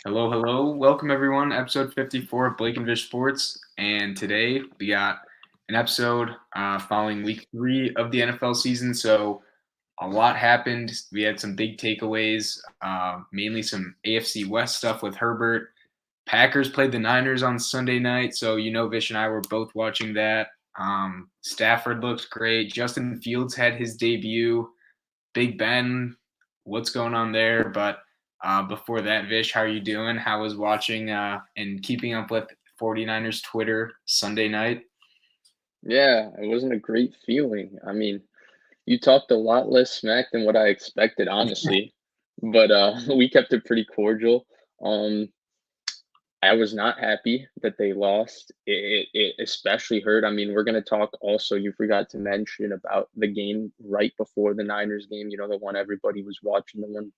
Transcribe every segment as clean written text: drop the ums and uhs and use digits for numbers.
Hello, hello. Welcome, everyone. Episode 54 of Blake&VishSports. Sports. And today we got an episode following week 3 of the NFL season. So a lot happened. We had some big takeaways, mainly some AFC West stuff with Herbert. Packers played the Niners on Sunday night. So, Vish and I were both watching that. Stafford looked great. Justin Fields had his debut. Big Ben, what's going on there? But before that, Vish, how are you doing? How was watching and keeping up with 49ers Twitter Sunday night? Yeah, it wasn't a great feeling. I mean, you talked a lot less smack than what I expected, honestly, but we kept it pretty cordial. Um, I was not happy that they lost. It especially hurt. I mean, we're going to talk also, you forgot to mention about the game right before the Niners game, the one everybody was watching, the one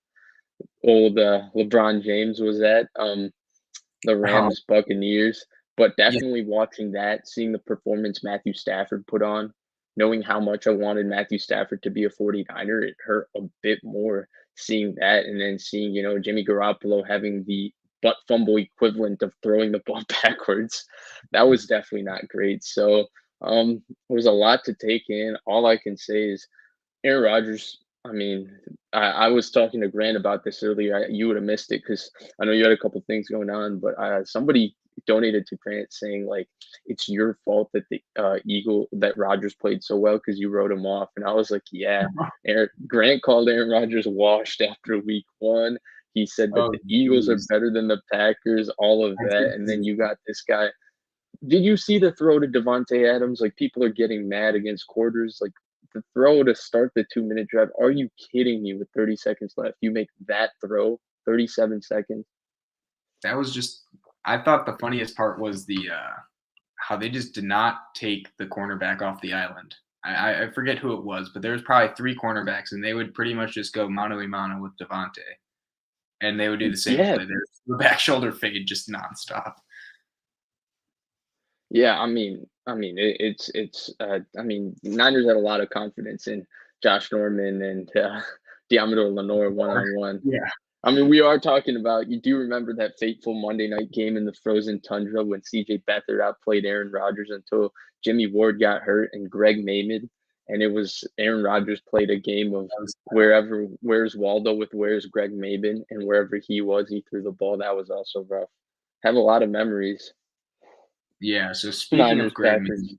old LeBron James was at. The Oh, Rams Buccaneers, but yeah. definitely watching that, seeing the performance Matthew Stafford put on, knowing how much I wanted Matthew Stafford to be a 49er, it hurt a bit more seeing that and then seeing, Jimmy Garoppolo having the butt fumble equivalent of throwing the ball backwards. That was definitely not great. So it was a lot to take in. All I can say is Aaron Rodgers, I mean, I was talking to Grant about this earlier. You would have missed it because I know you had a couple things going on, but somebody donated to Grant saying like it's your fault that the that Rodgers played so well because you wrote him off, and I was like, yeah. Grant called Aaron Rodgers washed after week 1. He said that Oh, the Eagles are geez. better than the Packers, all of I that, think and this then is- you got this guy. Did you see the throw to Devontae Adams? Like people are getting mad against quarters. Like the throw to start the 2-minute drive. Are you kidding me? With 30 seconds left, you make that throw. 37 seconds. that was just. I thought the funniest part was the how they just did not take the cornerback off the island. I forget who it was, but there was probably 3 cornerbacks, and they would pretty much just go mano a mano with Devontae, and they would do the same Yeah, play. There's the back shoulder fade just nonstop. yeah. I mean, Niners had a lot of confidence in Josh Norman and Diamador Lenore one Or, on one. yeah. I mean, we are talking about, you do remember that fateful Monday night game in the frozen tundra when CJ Beathard outplayed Aaron Rodgers until Jimmy Ward got hurt and Greg Maymon. And it was Aaron Rodgers played a game of where's Waldo with where's Greg Maybin, and wherever he was, he threw the ball. That was also rough. Have a lot of memories. Yeah. So speaking of Niners, Greg, Packers.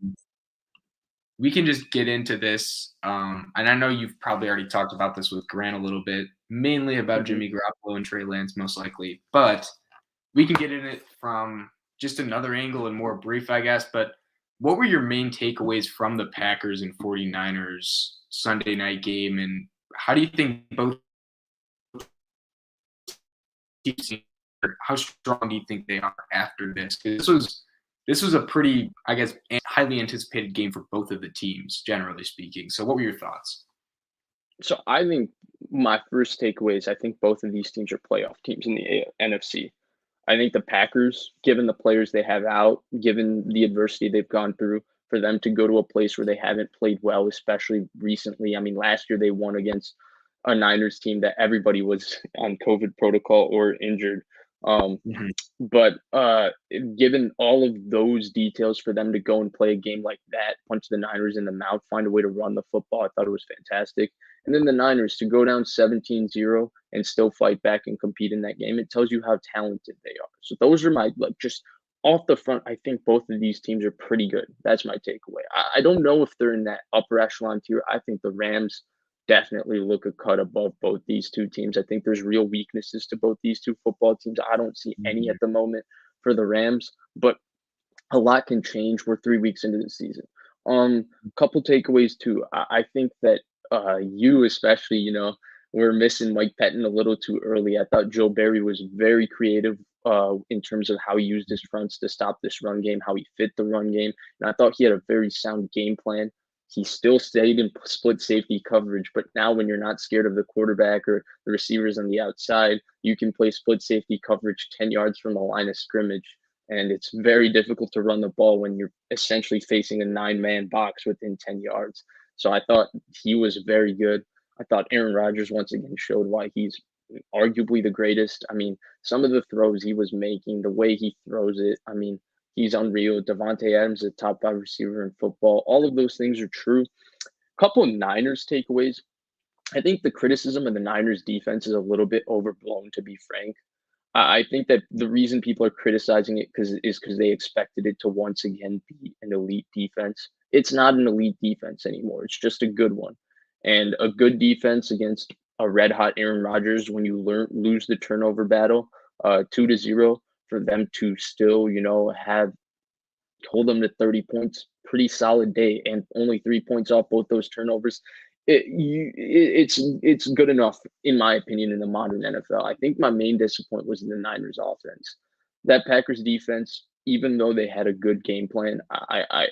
we can just get into this. And I know you've probably already talked about this with Grant a little bit, mainly about Hmm. Jimmy Garoppolo and Trey Lance, most likely. But we can get in it from just another angle and more brief, I guess. But what were your main takeaways from the Packers and 49ers Sunday night game? And how do you think both teams, how strong do you think they are after this? Because this was a pretty, I guess, highly anticipated game for both of the teams, generally speaking. So what were your thoughts? So I think my first takeaway is I think both of these teams are playoff teams in the NFC. I think the Packers, given the players they have out, given the adversity they've gone through, for them to go to a place where they haven't played well, especially recently. I mean, last year they won against a Niners team that everybody was on COVID protocol or injured. Um, Mhm. but given all of those details, for them to go and play a game like that, punch the Niners in the mouth, find a way to run the football, I thought it was fantastic. And then the Niners to go down 17-0 and still fight back and compete in that game, it tells you how talented they are. So those are my, like, just off the front, I think both of these teams are pretty good. That's my takeaway. I don't know if they're in that upper echelon tier. I think the Rams definitely look a cut above both these two teams. I think there's real weaknesses to both these two football teams. I don't see any Mhm. at the moment for the Rams, but a lot can change. We're 3 weeks into the season. Couple takeaways too. I think that you especially, we're missing Mike Pettin a little too early. I thought Joe Barry was very creative in terms of how he used his fronts to stop this run game, how he fit the run game, and I thought he had a very sound game plan. He still stayed in split safety coverage, but now when you're not scared of the quarterback or the receivers on the outside, you can play split safety coverage 10 yards from the line of scrimmage, and it's very difficult to run the ball when you're essentially facing a 9-man box within 10 yards. So I thought he was very good. I thought Aaron Rodgers once again showed why he's arguably the greatest. I mean, some of the throws he was making, the way he throws it, I mean, he's unreal. Devontae Adams is a top 5 receiver in football. All of those things are true. Couple Niners takeaways. I think the criticism of the Niners defense is a little bit overblown, to be frank. I think that the reason people are criticizing it because they expected it to once again be an elite defense. It's not an elite defense anymore. It's just a good one, and a good defense against a red hot Aaron Rodgers. When you lose the turnover battle, 2-0, for them to still have hold them to 30 points, pretty solid day, and only 3 points off both those turnovers. It's good enough, in my opinion, in the modern NFL. I think my main disappointment was in the Niners offense. That Packers defense, even though they had a good game plan,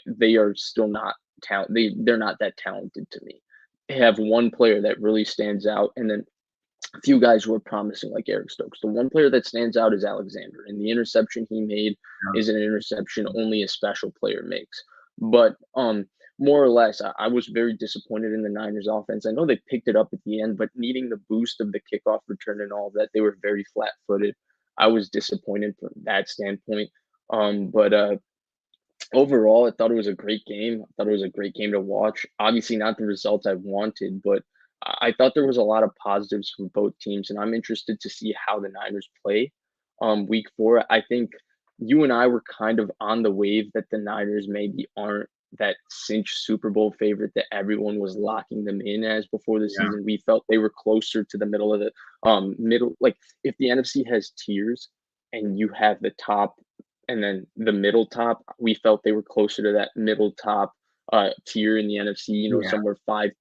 they are still not talent. They're not that talented to me. They have one player that really stands out, and then a few guys who are promising, like Eric Stokes. The one player that stands out is Alexander, and the interception he made is an interception only a special player makes. But more or less, I was very disappointed in the Niners offense. I know they picked it up at the end, but needing the boost of the kickoff return and all that, they were very flat-footed. I was disappointed from that standpoint. But overall, I thought it was a great game. I thought it was a great game to watch. Obviously, not the results I wanted, but I thought there was a lot of positives for both teams, and I'm interested to see how the Niners play week 4. I think you and I were kind of on the wave that the Niners maybe aren't that cinch Super Bowl favorite that everyone was locking them in as before the Yeah. season. We felt they were closer to the middle of the middle. Like if the NFC has tiers and you have the top and then the middle top, we felt they were closer to that middle top tier in the NFC, Yeah. somewhere 5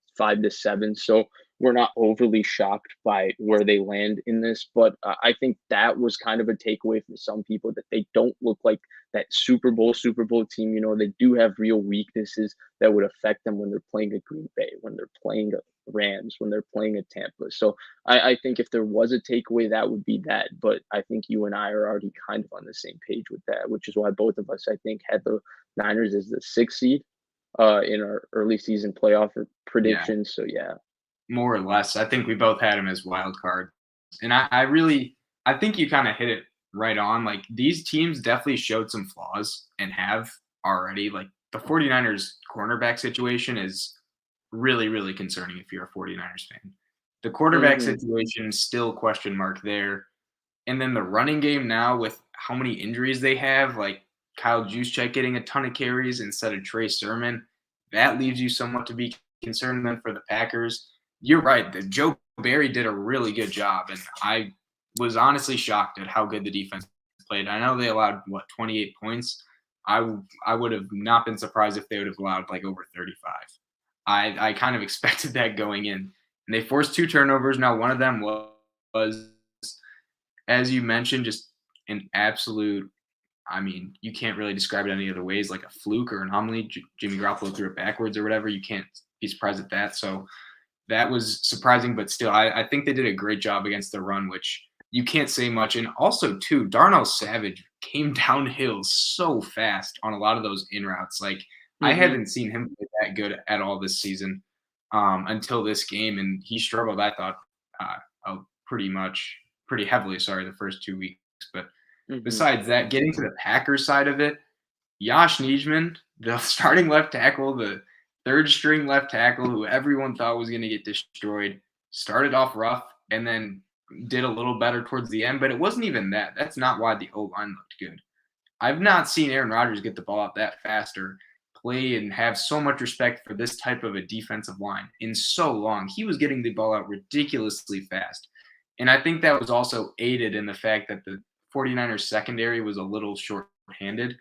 to 7. So we're not overly shocked by where they land in this, but I think that was kind of a takeaway from some people that they don't look like that Super Bowl team. They do have real weaknesses that would affect them when they're playing a Green Bay, when they're playing a Rams, when they're playing a Tampa. So I think if there was a takeaway, that would be that. But I think you and I are already kind of on the same page with that, which is why both of us, I think, had the Niners as the 6th seed in our early season playoff Yeah. predictions. So yeah. More or less. I think we both had him as wild card. And I think you kind of hit it right on. Like these teams definitely showed some flaws and have already. Like the 49ers cornerback situation is really, really concerning if you're a 49ers fan. The quarterback Hmm. situation is still question mark there. And then the running game now with how many injuries they have, like Kyle Juszczyk getting a ton of carries instead of Trey Sermon, that leaves you somewhat to be concerned. Then for the Packers, you're right. The Joe Barry did a really good job, and I was honestly shocked at how good the defense played. I know they allowed 28 points. I would have not been surprised if they would have allowed like over 35. I kind of expected that going in, and they forced 2 turnovers. Now one of them was as you mentioned, just an absolute. I mean, you can't really describe it any other ways, like a fluke or an anomaly. Jimmy Garoppolo threw it backwards or whatever. You can't be surprised at that. So that was surprising, but still, I think they did a great job against the run, which you can't say much. And also, too, Darnell Savage came downhill so fast on a lot of those in routes. Like I Hmm. haven't seen him play that good at all this season until this game, and he struggled. I thought pretty heavily. Sorry, the first 2 weeks, but Hmm. besides that, getting to the Packers side of it, Josh Nijman, the starting left tackle, the third string left tackle who everyone thought was going to get destroyed, started off rough and then did a little better towards the end, but it wasn't even that. That's not why the O-line looked good. I've not seen Aaron Rodgers get the ball out that fast or play and have so much respect for this type of a defensive line in so long. He was getting the ball out ridiculously fast. And I think that was also aided in the fact that the 49ers secondary was a little short-handed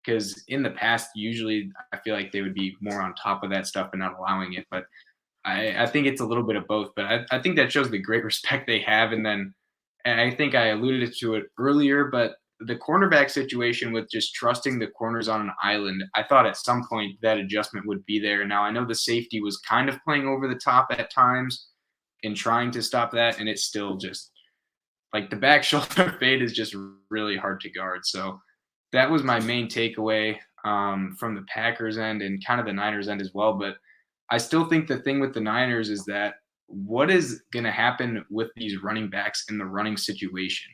because in the past, usually I feel like they would be more on top of that stuff and not allowing it. But I think it's a little bit of both. But I think that shows the great respect they have. And I think I alluded to it earlier, but the cornerback situation with just trusting the corners on an island, I thought at some point that adjustment would be there. Now I know the safety was kind of playing over the top at times and trying to stop that, and it's still just like the back shoulder fade is just really hard to guard. So that was my main takeaway from the Packers end and kind of the Niners end as well. But I still think the thing with the Niners is that what is going to happen with these running backs in the running situation?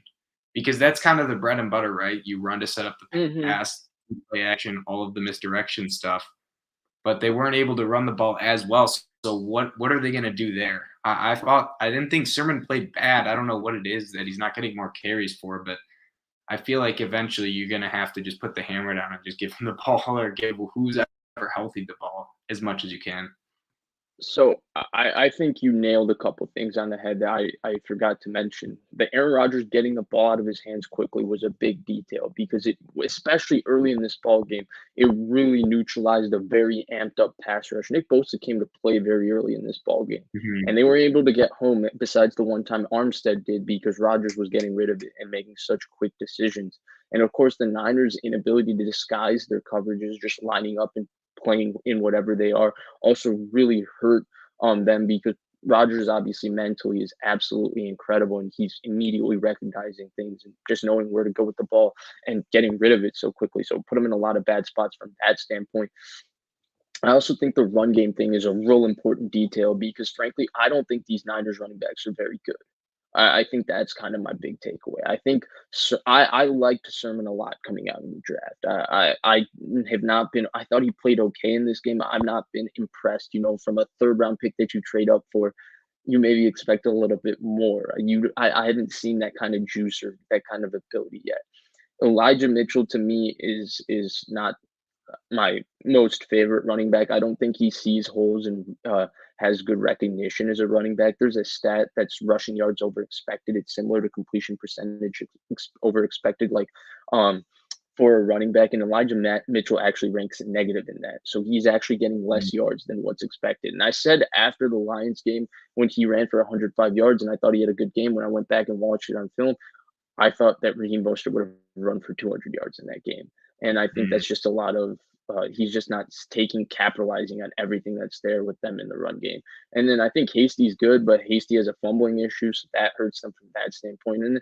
Because that's kind of the bread and butter, right? You run to set up the Hmm. pass, play action, all of the misdirection stuff, but they weren't able to run the ball as well. So what are they going to do there? I didn't think Sermon played bad. I don't know what it is that he's not getting more carries for, but I feel like eventually you're going to have to just put the hammer down and just give him the ball or give who's ever healthy the ball as much as you can. So I think you nailed a couple things on the head that I forgot to mention. The Aaron Rodgers getting the ball out of his hands quickly was a big detail because it, especially early in this ball game, it really neutralized a very amped up pass rush. Nick Bosa came to play very early in this ball game, Mhm. and they were able to get home. Besides the one time Armstead did, because Rodgers was getting rid of it and making such quick decisions. And of course, the Niners' inability to disguise their coverages, just lining up and playing in whatever they are, also really hurt them because Rodgers obviously mentally is absolutely incredible and he's immediately recognizing things and just knowing where to go with the ball and getting rid of it so quickly. So put him in a lot of bad spots from that standpoint. I also think the run game thing is a real important detail because frankly, I don't think these Niners running backs are very good. I think that's kind of my big takeaway. I think I liked Sermon a lot coming out in the draft. I have not been. I thought he played okay in this game. I've not been impressed. You know, from a third round pick that you trade up for, you maybe expect a little bit more. I haven't seen that kind of juice or that kind of ability yet. Elijah Mitchell to me is not my most favorite running back. I don't think he sees holes and has good recognition as a running back. There's a stat that's rushing yards over expected. It's similar to completion percentage over expected, like um, for a running back. And Mitchell actually ranks negative in that. So he's actually getting less yards than what's expected. And I said after the Lions game when he ran for 105 yards, and I thought he had a good game when I went back and watched it on film, I thought that Raheem Mostert would have run for 200 yards in that game. And I think Mhm. that's just a lot of he's just not capitalizing on everything that's there with them in the run game. And then I think Hasty's good, but Hasty has a fumbling issue, so that hurts them from that standpoint. And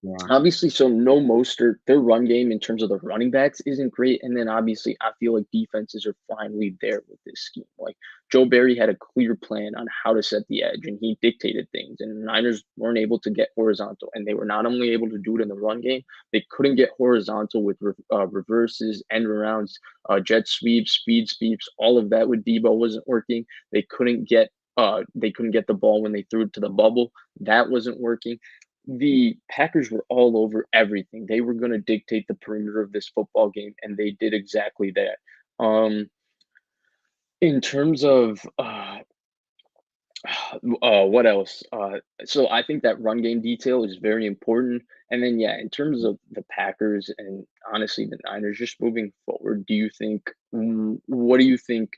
Yeah. obviously, so no Mostert, their run game in terms of the running backs isn't great. And then obviously, I feel like defenses are finally there with this scheme. Like Joe Barry had a clear plan on how to set the edge, and he dictated things. And the Niners weren't able to get horizontal, and they were not only able to do it in the run game, they couldn't get horizontal with reverses, end rounds, jet sweeps, speed sweeps. All of that with Debo wasn't working. They couldn't get the ball when they threw it to the bubble. That wasn't working. The Packers were all over everything. They were going to dictate the perimeter of this football game, and they did exactly that. Um, in terms of what else? So I think that run game detail is very important. And then, yeah, in terms of the Packers and honestly the Niners, just moving forward, what do you think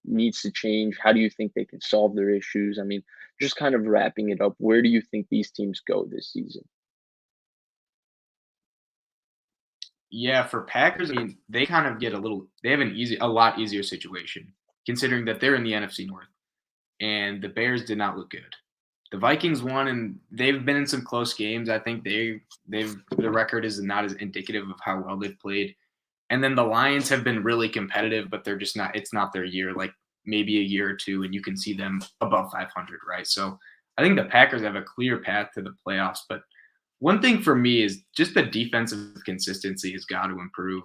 needs to change? How do you think they can solve their issues? I mean, just kind of wrapping it up, where do you think these teams go this season? Yeah, for Packers, I mean, they kind of get they have a lot easier situation considering that they're in the NFC North and the Bears did not look good. The Vikings won and they've been in some close games. I think the record is not as indicative of how well they've played. And then the Lions have been really competitive, but they're just not, it's not their year, like maybe a year or two, and you can see them above 500, right? So I think the Packers have a clear path to the playoffs. But one thing for me is just the defensive consistency has got to improve.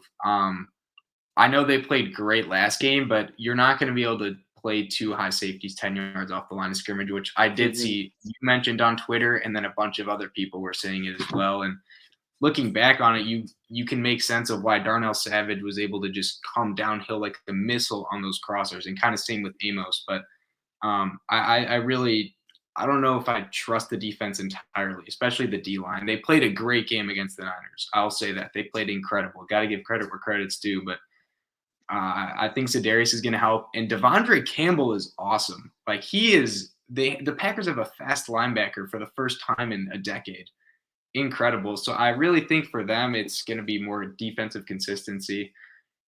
I know they played great last game, but you're not going to be able to play two high safeties 10 yards off the line of scrimmage, which I did Hmm. see you mentioned on Twitter, and then a bunch of other people were saying it as well. And looking back on it, you can make sense of why Darnell Savage was able to just come downhill like a missile on those crossers, and kind of same with Amos. But I really I don't know if I trust the defense entirely, especially the D line. They played a great game against the Niners. I'll say that they played incredible. Got to give credit where credit's due, but I think Za'Darius is going to help, and Devondre Campbell is awesome. Like he is, the Packers have a fast linebacker for the first time in a decade. Incredible. So I really think for them, it's going to be more defensive consistency.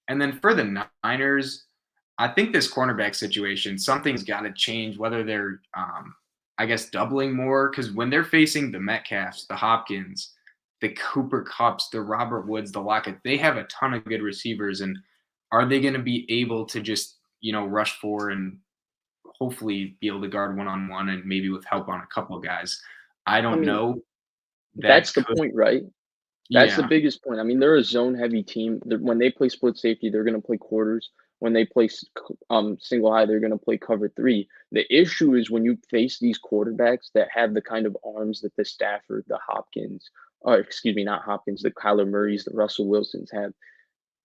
And then for the Niners, I think this cornerback situation, something's got to change. Whether they're, I guess, doubling more, because when they're facing the Metcalfs, the Hopkins, the Cooper Cups, the Robert Woods, the Lockett, they have a ton of good receivers, and are they going to be able to just rush for and hopefully be able to guard one-on-one and maybe with help on a couple of guys. I I don't mean, know. that's That the could point, right? That's the Yeah. biggest point. I mean, they're a zone heavy team. When they play split safety, they're going to play quarters. When they play single high, they're going to play cover three. The issue is when you face these quarterbacks that have the kind of arms that the Stafford, the Hopkins, or excuse me, not Hopkins, the Kyler Murrays, the Russell Wilsons have.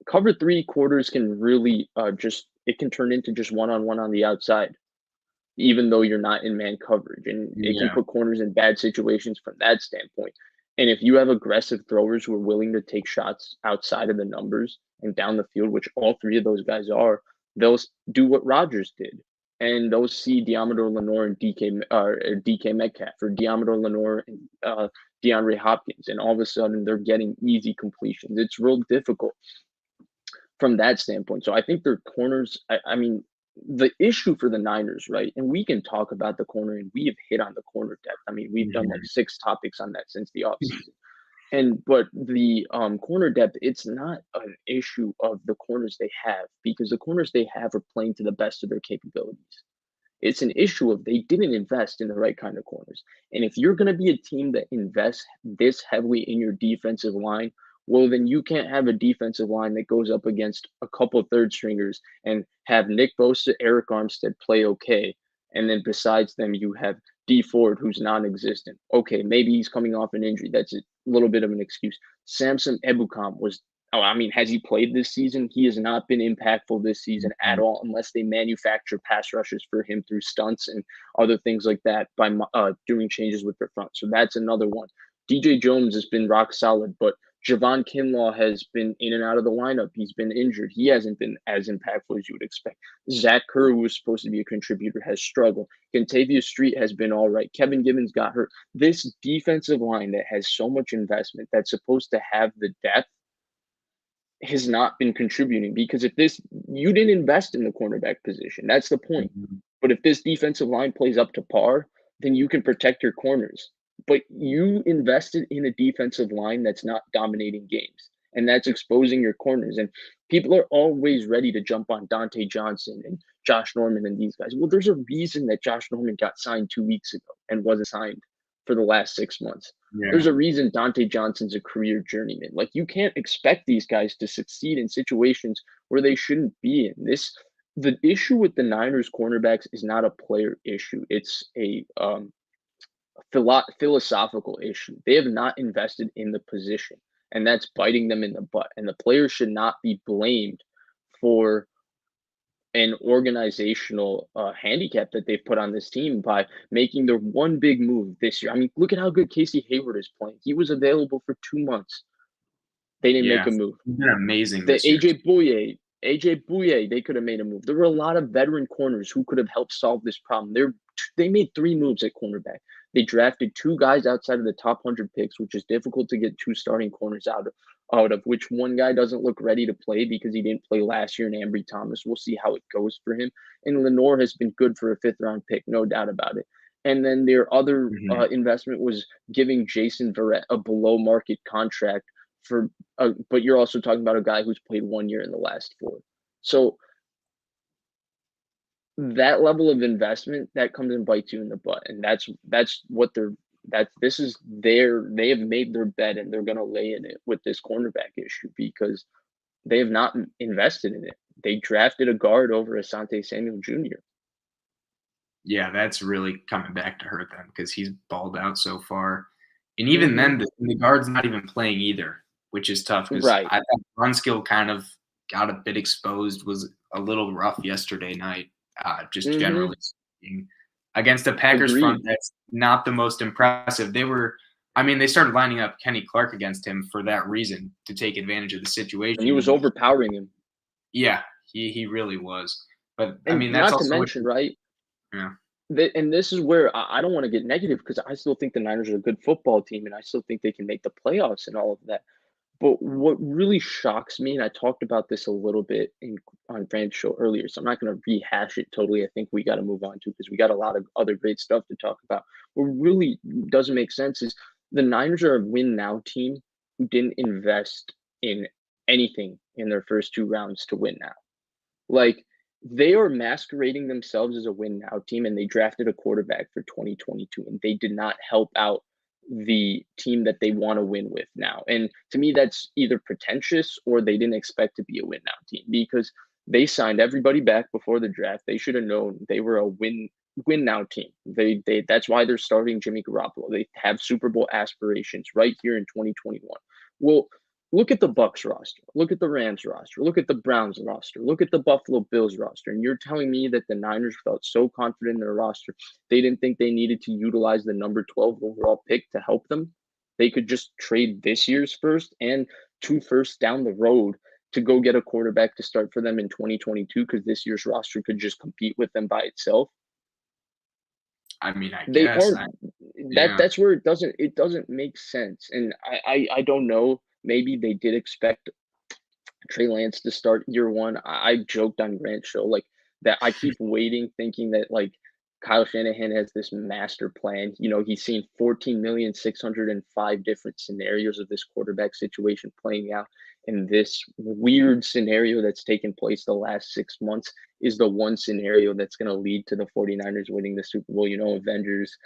Cover three quarters can really it can turn into just one on one on the outside, even though you're not in man coverage. And it can Yeah. put corners in bad situations from that standpoint. And if you have aggressive throwers who are willing to take shots outside of the numbers and down the field, which all three of those guys are, they'll do what Rodgers did. And they'll see Diamador Lenore and DK Metcalf or Diamador Lenore and DeAndre Hopkins. And all of a sudden they're getting easy completions. It's real difficult from that standpoint. So I think their corners, I mean, the issue for the Niners, right? And we can talk about the corner, and we have hit on the corner depth. I mean, we've done like Mhm. 6 topics on that since the offseason. But the corner depth, it's not an issue of the corners they have because the corners they have are playing to the best of their capabilities. It's an issue of they didn't invest in the right kind of corners. And if you're going to be a team that invests this heavily in your defensive line, well, then you can't have a defensive line that goes up against a couple of third stringers and have Nick Bosa, Eric Armstead play okay. And then besides them, you have D Ford, who's non existent. Okay, maybe he's coming off an injury. That's a little bit of an excuse. Samson Ebukam was Oh, I mean, has he played this season? He has not been impactful this season at Mhm. all, unless they manufacture pass rushes for him through stunts and other things like that by doing changes with their front. So that's another one. DJ Jones has been rock solid, but Javon Kinlaw has been in and out of the lineup. He's been injured. He hasn't been as impactful as you would expect. Zach Kerr, who was supposed to be a contributor, has struggled. Contavious Street has been all right. Kevin Gibbons got hurt. This defensive line that has so much investment that's supposed to have the depth has not been contributing because if this you didn't invest in the cornerback position. That's the point. Mhm. But if this defensive line plays up to par, then you can protect your corners. But you invested in a defensive line that's not dominating games. And that's exposing your corners. And people are always ready to jump on Dante Johnson and Josh Norman and these guys. Well, there's a reason that Josh Norman got signed 2 weeks ago and wasn't signed for the last 6 months. There's Yeah. a reason Dante Johnson's a career journeyman. Like you can't expect these guys to succeed in situations where they shouldn't be in. The issue with the Niners cornerbacks is not a player issue. It's a philosophical issue. They have not invested in the position, and that's biting them in the butt. And the players should not be blamed for an organizational handicap that they've put on this team by making their one big move this year. I mean, look at how good Casey Hayward is playing. He was available for 2 months. They didn't make Yeah. a move. He's been amazing The this year. AJ Bouye, they could have made a move. There were a lot of veteran corners who could have helped solve this problem. They made 3 moves at cornerback. They drafted 2 guys outside of the top 100 picks, which is difficult to get 2 starting corners out of which one guy doesn't look ready to play because he didn't play last year in Ambry Thomas. We'll see how it goes for him. And Lenore has been good for a 5th-round pick, no doubt about it. And then their other Mhm. investment was giving Jason Verrett a below market contract for but you're also talking about a guy who's played 1 year in the last 4. So that level of investment that comes and bites you in the butt, and that's what they're that this is their they have made their bet and they're going to lay in it with this cornerback issue because they have not invested in it. They drafted a guard over Asante Samuel Jr. Yeah, that's really coming back to hurt them because he's balled out so far. And even Hmm. then, the guard's not even playing either, which is tough because Right. I thought run skill kind of got a bit exposed, was a little rough yesterday night, just Hmm. generally speaking. Against a Packers front Agreed. that's not the most impressive. They started lining up Kenny Clark against him for that reason to take advantage of the And he situation. was And overpowering him. yeah, he really was. But I And mean, that's not to also what, mention, right? yeah. And this is where I don't want to get negative because I still think the Niners are a good football team and I still think they can make the playoffs and all of that. But what really shocks me, and I talked about this a little bit on Grant's show earlier, so I'm not going to rehash it totally. I think we got to move on to because we got a lot of other great stuff to talk about. What really doesn't make sense is the Niners are a win now team who didn't invest in anything in their first 2 rounds to win now. Like they are masquerading themselves as a win now team, and they drafted a quarterback for 2022, and they did not help out the team that they want to win with now. And to me, that's either pretentious or they didn't expect to be a win now team because they signed everybody back before the draft. They should have known they were a win now team. They that's why they're starting Jimmy Garoppolo. They have Super Bowl aspirations right here in 2021. Well, look at the Bucs roster. Look at the Rams roster. Look at the Browns roster. Look at the Buffalo Bills roster. And you're telling me that the Niners felt so confident in their roster, they didn't think they needed to utilize the number 12 overall pick to help them? They could just trade this year's first and 2 firsts down the road to go get a quarterback to start for them in 2022 because this year's roster could just compete with them by itself. I mean, I They guess. aren't. Yeah. That's where it doesn't make sense. And I don't know. Maybe they did expect Trey Lance to start year one. I joked on Grant's show like that. I keep waiting, thinking that like Kyle Shanahan has this master plan. He's seen 14,605 different scenarios of this quarterback situation playing out. And this weird scenario that's taken place the last 6 months is the one scenario that's going to lead to the 49ers winning the Super Bowl. Avengers,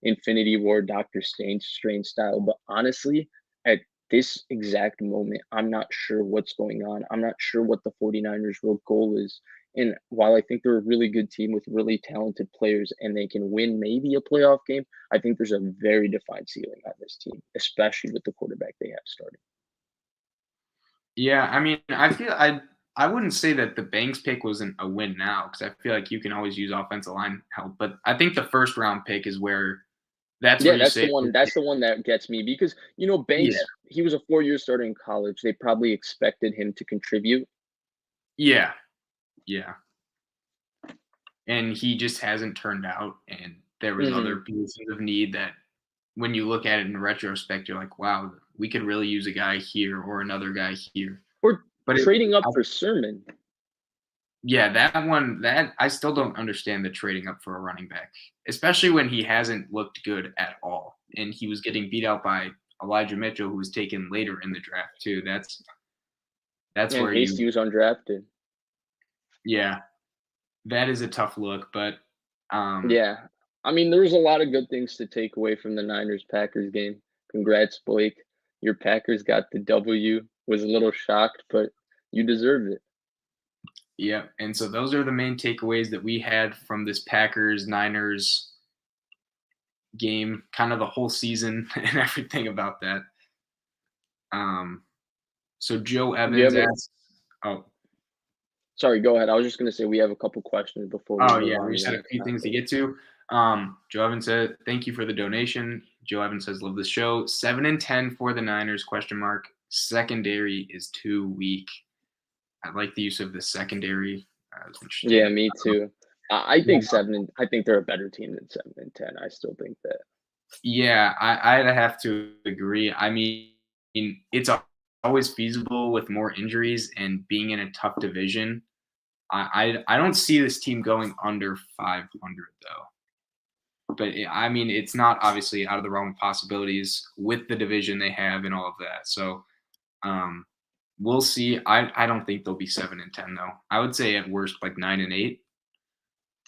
Infinity War, Doctor Strange style. But honestly, at this exact moment, I'm not sure what's going on. I'm not sure what the 49ers' real goal is. And while I think they're a really good team with really talented players and they can win maybe a playoff game, I think there's a very defined ceiling on this team, especially with the quarterback they have starting. Yeah, I mean, I wouldn't say that the Banks pick wasn't a win now because I feel like you can always use offensive line help, but I think the first round pick is where that's where Yeah, you that's the say, one. That's the one that gets me because yeah, Banks. He was a 4-year starter in college. They probably expected him to contribute. yeah, yeah, and he just hasn't turned out, and there was other Hmm. pieces of need that when you look at it in retrospect, you're like, wow, we could really use a guy here or another guy here. Or But trading up I, for Sermon. yeah, that I still don't understand the trading up for a running back, especially when he hasn't looked good at all, and he was getting beat out by Elijah Mitchell, who was taken later in the draft too. That's And where Hasty was undrafted. yeah, that is a tough look, but um, Yeah. I mean, there was a lot of good things to take away from the Niners-Packers game. Congrats, Blake. Your Packers got the W. Was a little shocked, but you deserved it. yeah, and so those are the main takeaways that we had from this Packers Niners game, kind of the whole season and everything about that. Um, so Joe You Evans have a asked, oh, Sorry, go ahead. I was just gonna say we have a couple questions before we oh move yeah, on we to just the had a next few things to topic. get to. Joe Evans said, "Thank you for the donation." Joe Evans says, "Love the show. 7-10 for the Niners? Question mark. Secondary is too weak. I like the use of the secondary. It's Yeah, interesting. me too. I Yeah, think I think they're a better team than 7-10. I still think that. yeah, I'd have to agree. I mean, it's always feasible with more injuries and being in a tough division. I don't see this team going under 500 though. But I mean, it's not obviously out of the realm of possibilities with the division they have and all of that. So um, we'll see. I don't think they'll be 7-10 though. I would say at worst like 9-8.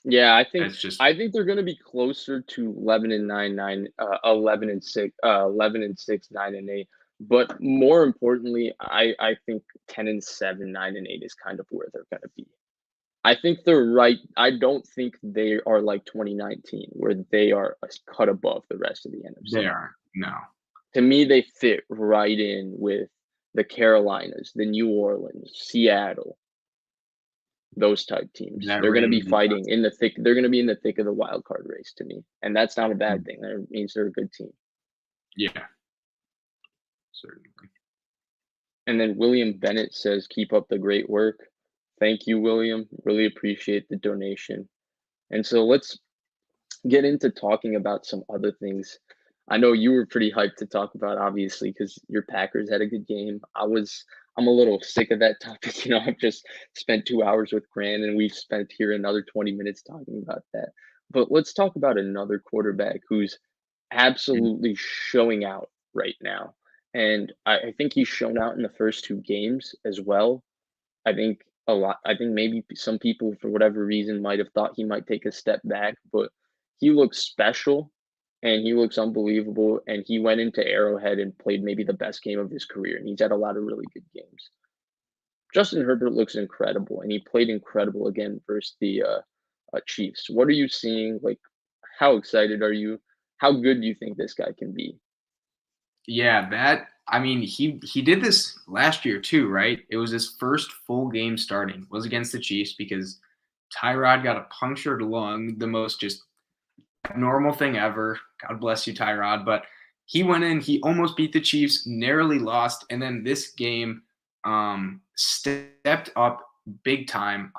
Yeah, I think That's just I think they're gonna be closer to 11-9, 11-6, 11-6, 9-8. But more importantly, I think 10-7, 9-8 is kind of where they're gonna be. I think they're right. I don't think they are like 2019, where they are a cut above the rest of the they NFC. are no. To me, they fit right in with the Carolinas, the New Orleans, Seattle, those type teams. That They're going to be Rams fighting defense. in the thick. They're going to be in the thick of the wild card race to me, and that's not a bad Mm, thing. That means they're a good team. yeah, certainly. And then William Bennett says, "Keep up the great work." Thank you, William. Really appreciate the donation. And so let's get into talking about some other things. I know you were pretty hyped to talk about, obviously, because your Packers had a good game. I'm a little sick of that topic. I've just spent 2 hours with Grant, and we've spent here another 20 minutes talking about that. But let's talk about another quarterback who's Mm, absolutely showing out right now. And I think he's shown out in the first 2 games as well. I think a lot. I think maybe some people, for whatever reason, might have thought he might take a step back, but he looks special and he looks unbelievable. And he went into Arrowhead and played maybe the best game of his career. And he's had a lot of really good games. Justin Herbert looks incredible, and he played incredible again versus the Chiefs. What are you seeing? Like, how excited are you? How good do you think this guy can be? Yeah, that I mean, he did this last year too, right? It was his first full game starting. Was against the Chiefs because Tyrod got a punctured lung, the most just abnormal thing ever. God bless you, Tyrod. But he went in, he almost beat the Chiefs, narrowly lost, and then this game stepped up big time.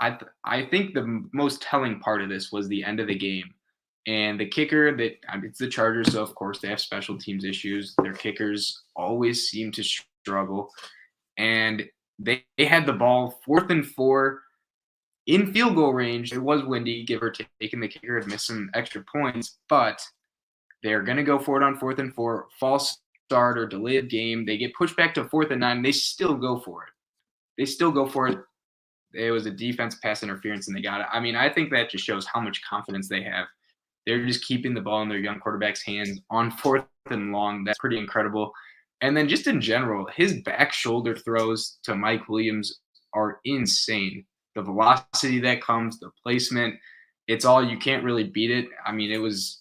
I think the most telling part of this was the end of the game. And the kicker that it's the Chargers, so of course they have special teams issues. Their kickers always seem to struggle. And they had the ball 4th and 4 in field goal range. It was windy, give or take, and the kicker had missed some extra points, but they're going to go for it on 4th and 4, false start or delayed game. They get pushed back to 4th and 9. They still go for it. They still go for it. It was a defense pass interference, and they got it. I mean, I think that just shows how much confidence they have. They're just keeping the ball in their young quarterback's hands on 4th and long. That's pretty incredible. And then just in general, his back shoulder throws to Mike Williams are insane. The velocity that comes, the placement, it's all, you can't really beat it. I mean, it was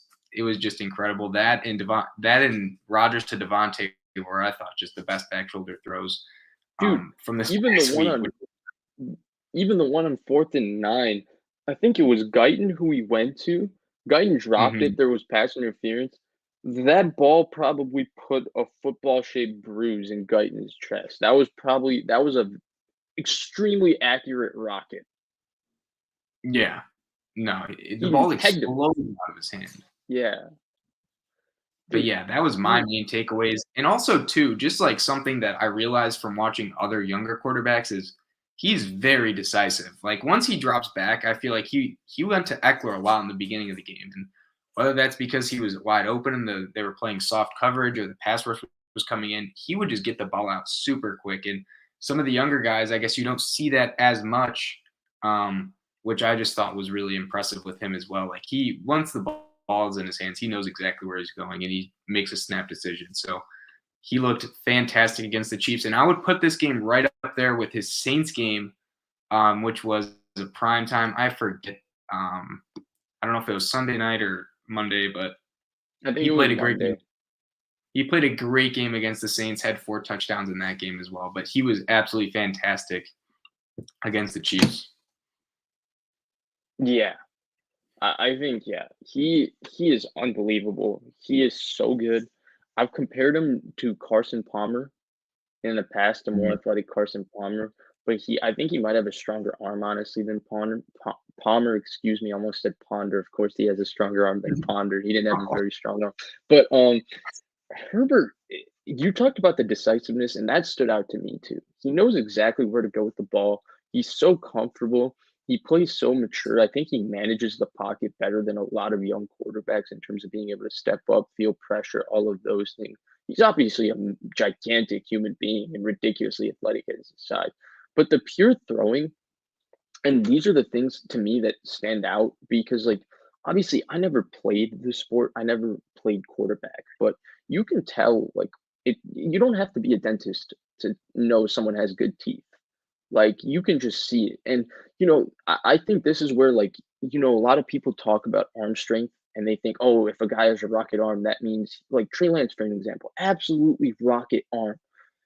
just incredible. That and Rodgers to Devontae were, I thought, just the best back shoulder throws Dude, from this even the past one week. on even the one on 4th and 9, I think it was Guyton who he went to. Guyton dropped Mhm. it. There was pass interference. That ball probably put a football-shaped bruise in Guyton's chest. That was a extremely accurate rocket. Yeah. No, the He ball pegged him. exploded out of his hand. Yeah, But dude. yeah, that was my main takeaways. And also too, just like something that I realized from watching other younger quarterbacks is he's very decisive. Like once he drops back, I feel like he went to Eckler a lot in the beginning of the game. And whether that's because he was wide open and they were playing soft coverage or the pass rush was coming in, he would just get the ball out super quick. And some of the younger guys, I guess you don't see that as much, which I just thought was really impressive with him as well. Like once the ball's in his hands, he knows exactly where he's going and he makes a snap decision. So he looked fantastic against the Chiefs. And I would put this game right up there with his Saints game, which was a prime time. I forget. I don't know if it was Sunday night or Monday, but I think he it was played a great game. Monday. He played a great game against the Saints, had 4 touchdowns in that game as well. But he was absolutely fantastic against the Chiefs. Yeah, I think he is unbelievable. He is so good. I've compared him to Carson Palmer in the past, a more Mhm. athletic Carson Palmer, but I think he might have a stronger arm, honestly, than Palmer, excuse me, I almost said Ponder. Of course, he has a stronger arm than Ponder. He didn't have a very strong arm. But Herbert, you talked about the decisiveness, and that stood out to me too. He knows exactly where to go with the ball. He's so comfortable. He plays so mature. I think he manages the pocket better than a lot of young quarterbacks in terms of being able to step up, feel pressure, all of those things. He's obviously a gigantic human being and ridiculously athletic at his side. But the pure throwing, and these are the things to me that stand out because, like, obviously, I never played the sport. I never played quarterback, but you can tell, like, you don't have to be a dentist to know someone has good teeth. Like, you can just see it. And, I think this is where, like, a lot of people talk about arm strength and they think, oh, if a guy has a rocket arm, that means, like, Trey Lance, for an example, absolutely rocket arm.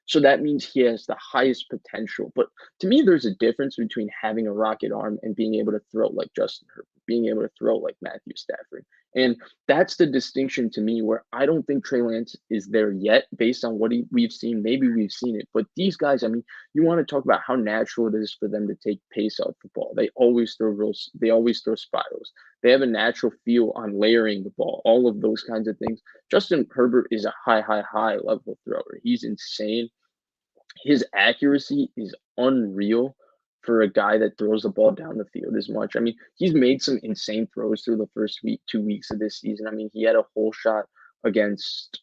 So that means he has the highest potential. But to me, there's a difference between having a rocket arm and being able to throw like Justin Herbert, being able to throw like Matthew Stafford. And that's the distinction to me where I don't think Trey Lance is there yet based on what we've seen. Maybe we've seen it. But these guys, I mean, you want to talk about how natural it is for them to take pace off the ball. They always throw spirals. They have a natural feel on layering the ball, all of those kinds of things. Justin Herbert is a high level thrower. He's insane. His accuracy is unreal for a guy that throws the ball down the field as much. I mean, he's made some insane throws through the first 2 weeks of this season. I mean, he had a whole shot against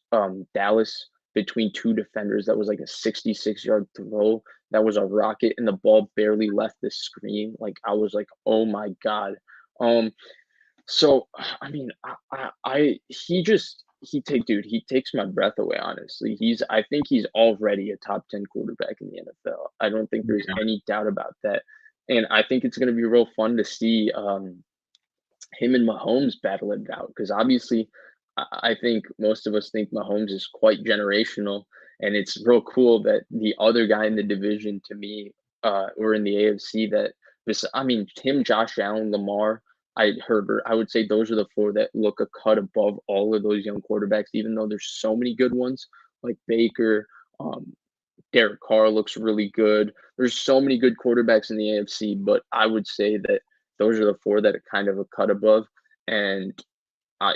Dallas between two defenders that was like a 66-yard throw that was a rocket, and the ball barely left the screen. Like, I was like, oh my God. Um, so I mean, he takes my breath away, honestly. I think he's already a top 10 quarterback in the NFL. I don't think there's Yeah. any doubt about that. And I think it's gonna be real fun to see him and Mahomes battle it out, because obviously I think most of us think Mahomes is quite generational, and it's real cool that the other guy in the division, to me, or in the AFC, that this, I mean, him, Josh Allen, Lamar, Herbert, I would say those are the four that look a cut above all of those young quarterbacks, even though there's so many good ones like Baker. um, Derek Carr looks really good. There's so many good quarterbacks in the AFC, but I would say that those are the four that are kind of a cut above, and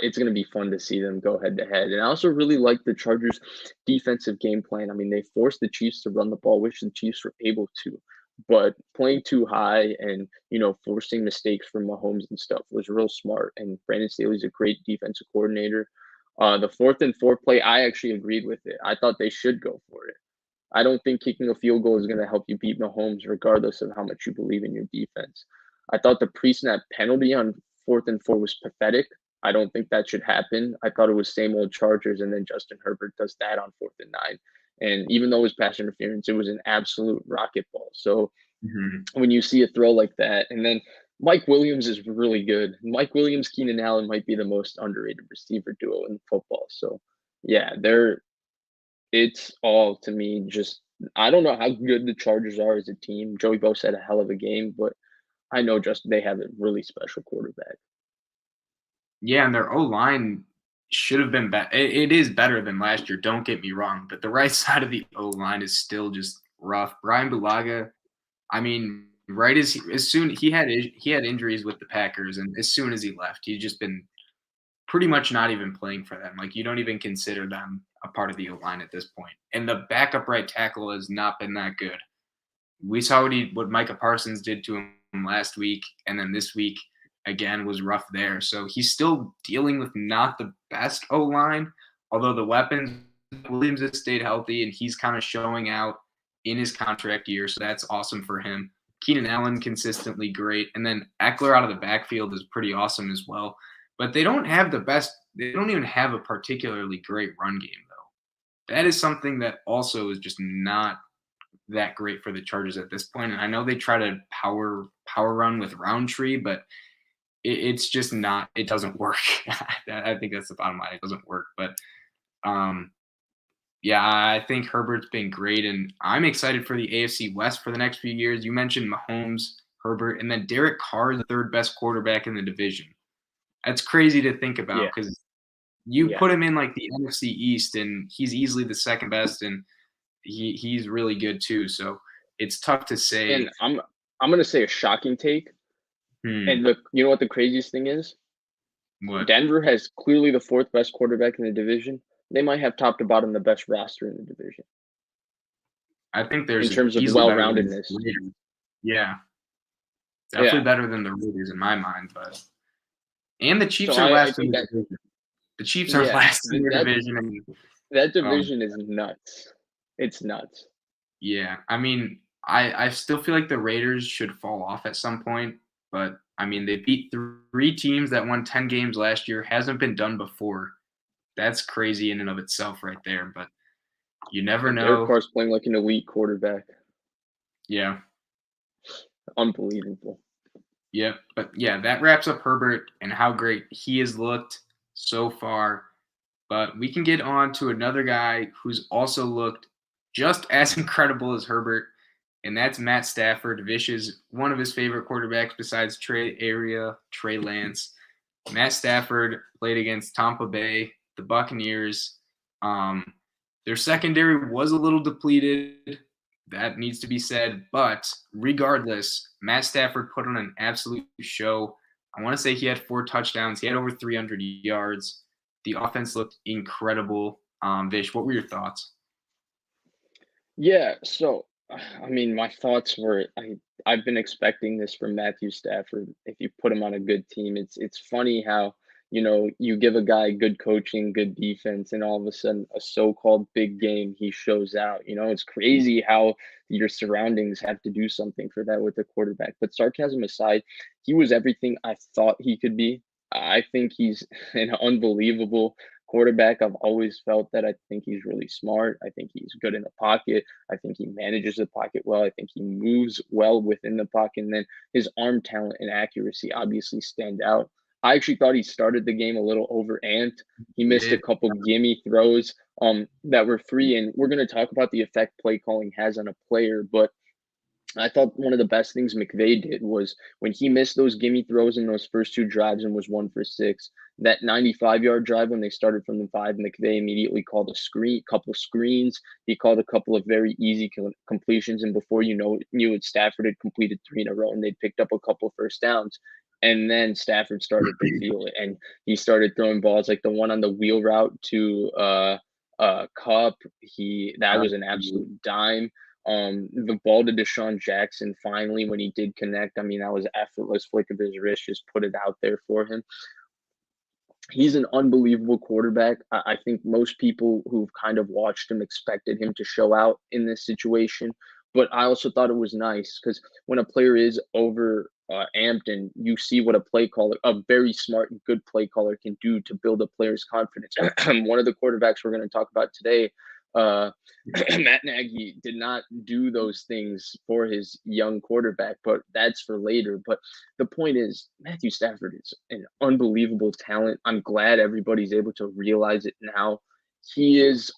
it's going to be fun to see them go head to head. And I also really like the Chargers' defensive game plan. I mean, they forced the Chiefs to run the ball, which the Chiefs were able to, but playing too high and forcing mistakes from Mahomes and stuff was real smart. And Brandon Staley's a great defensive coordinator. The 4th and 4 play, I actually agreed with it. I thought they should go for it. I don't think kicking a field goal is going to help you beat Mahomes, regardless of how much you believe in your defense. I thought the pre-snap penalty on 4th and 4 was pathetic. I don't think that should happen. I thought it was same old Chargers, and then Justin Herbert does that on 4th and 9. And even though it was pass interference, it was an absolute rocket ball. So Mhm. when you see a throw like that, and then Mike Williams is really good. Mike Williams, Keenan Allen might be the most underrated receiver duo in football. So yeah, it's all, to me, just, I don't know how good the Chargers are as a team. Joey Bosa had a hell of a game, but I know just they have a really special quarterback. Yeah, and their O-line should have been better. It is better than last year, don't get me wrong, but the right side of the O-line is still just rough. Brian Bulaga, I mean, right as soon he had injuries with the Packers, and as soon as he left, he's just been pretty much not even playing for them. Like, you don't even consider them a part of the O-line at this point. And the backup right tackle has not been that good. We saw what Micah Parsons did to him last week, and then this week again was rough there. So he's still dealing with not the best O line, although the weapons Williams has stayed healthy and he's kind of showing out in his contract year. So that's awesome for him. Keenan Allen consistently great, and then Eckler out of the backfield is pretty awesome as well. But they don't have the best. They don't even have a particularly great run game though. That is something that also is just not that great for the Chargers at this point. And I know they try to power run with Roundtree, but it's just not. It doesn't work. I think that's the bottom line. It doesn't work. But um, yeah, I think Herbert's been great, and I'm excited for the AFC West for the next few years. You mentioned Mahomes, Herbert, and then Derek Carr, the third best quarterback in the division. That's crazy to think about Yeah, because you yeah. put him in like the NFC East, and he's easily the second best, and he's really good too. So it's tough to say. And I'm gonna say a shocking take. Hmm, And what the craziest thing is? what? Denver has clearly the 4th best quarterback in the division. They might have top to bottom the best roster in the division I think in there's terms of easily better than the well-roundedness. Raiders. Yeah, definitely Yeah. better than the Raiders in my mind. But and the So Chiefs are I last in think the that, division. The Chiefs are yeah, last in their division, and that um, division is nuts. It's nuts. yeah. I mean, I still feel like the Raiders should fall off at some point. But I mean, they beat three teams that won 10 games last year. Hasn't been done before. That's crazy in and of itself, right there. But you never And Derek know. Carr's playing like an elite quarterback. Yeah. Unbelievable. Yep. But yeah, that wraps up Herbert and how great he has looked so far. But we can get on to another guy who's also looked just as incredible as Herbert, and that's Matt Stafford. Vish is one of his favorite quarterbacks besides Trey Lance. Matt Stafford played against Tampa Bay, the Buccaneers. Um, their secondary was a little depleted. That needs to be said. But regardless, Matt Stafford put on an absolute show. I want to say he had 4 touchdowns. He had over 300 yards. The offense looked incredible. Vish, what were your thoughts? Yeah, so I mean, my thoughts were, I've been expecting this from Matthew Stafford. If you put him on a good team, it's funny how, you give a guy good coaching, good defense, and all of a sudden a so-called big game, he shows out. It's crazy how your surroundings have to do something for that with a quarterback. But sarcasm aside, he was everything I thought he could be. I think he's an unbelievable quarterback. I've always felt that. I think he's really smart. I think he's good in the pocket. I think he manages the pocket well. I think he moves well within the pocket. And then his arm talent and accuracy obviously stand out. I actually thought he started the game a little over amped. He missed a couple gimme throws that were free. And we're going to talk about the effect play calling has on a player. But I thought one of the best things McVay did was when he missed those gimme throws in those first two drives and was 1 for 6. That 95-yard drive when they started from the 5, McVay immediately called couple screens. He called a couple of very easy completions, and before knew it, Stafford had completed 3 in a row, and they picked up a couple first downs. And then Stafford started to feel it, and he started throwing balls like the one on the wheel route to Cup. That was an absolute dime. The ball to Deshaun Jackson finally when he did connect. I mean, that was effortless flick of his wrist, just put it out there for him. He's an unbelievable quarterback. I think most people who've kind of watched him expected him to show out in this situation. But I also thought it was nice because when a player is over amped and you see what a very smart and good play caller can do to build a player's confidence. One of the quarterbacks we're going to talk about today, Matt Nagy, did not do those things for his young quarterback, but that's for later. But the point is, Matthew Stafford is an unbelievable talent. I'm glad everybody's able to realize it now. He's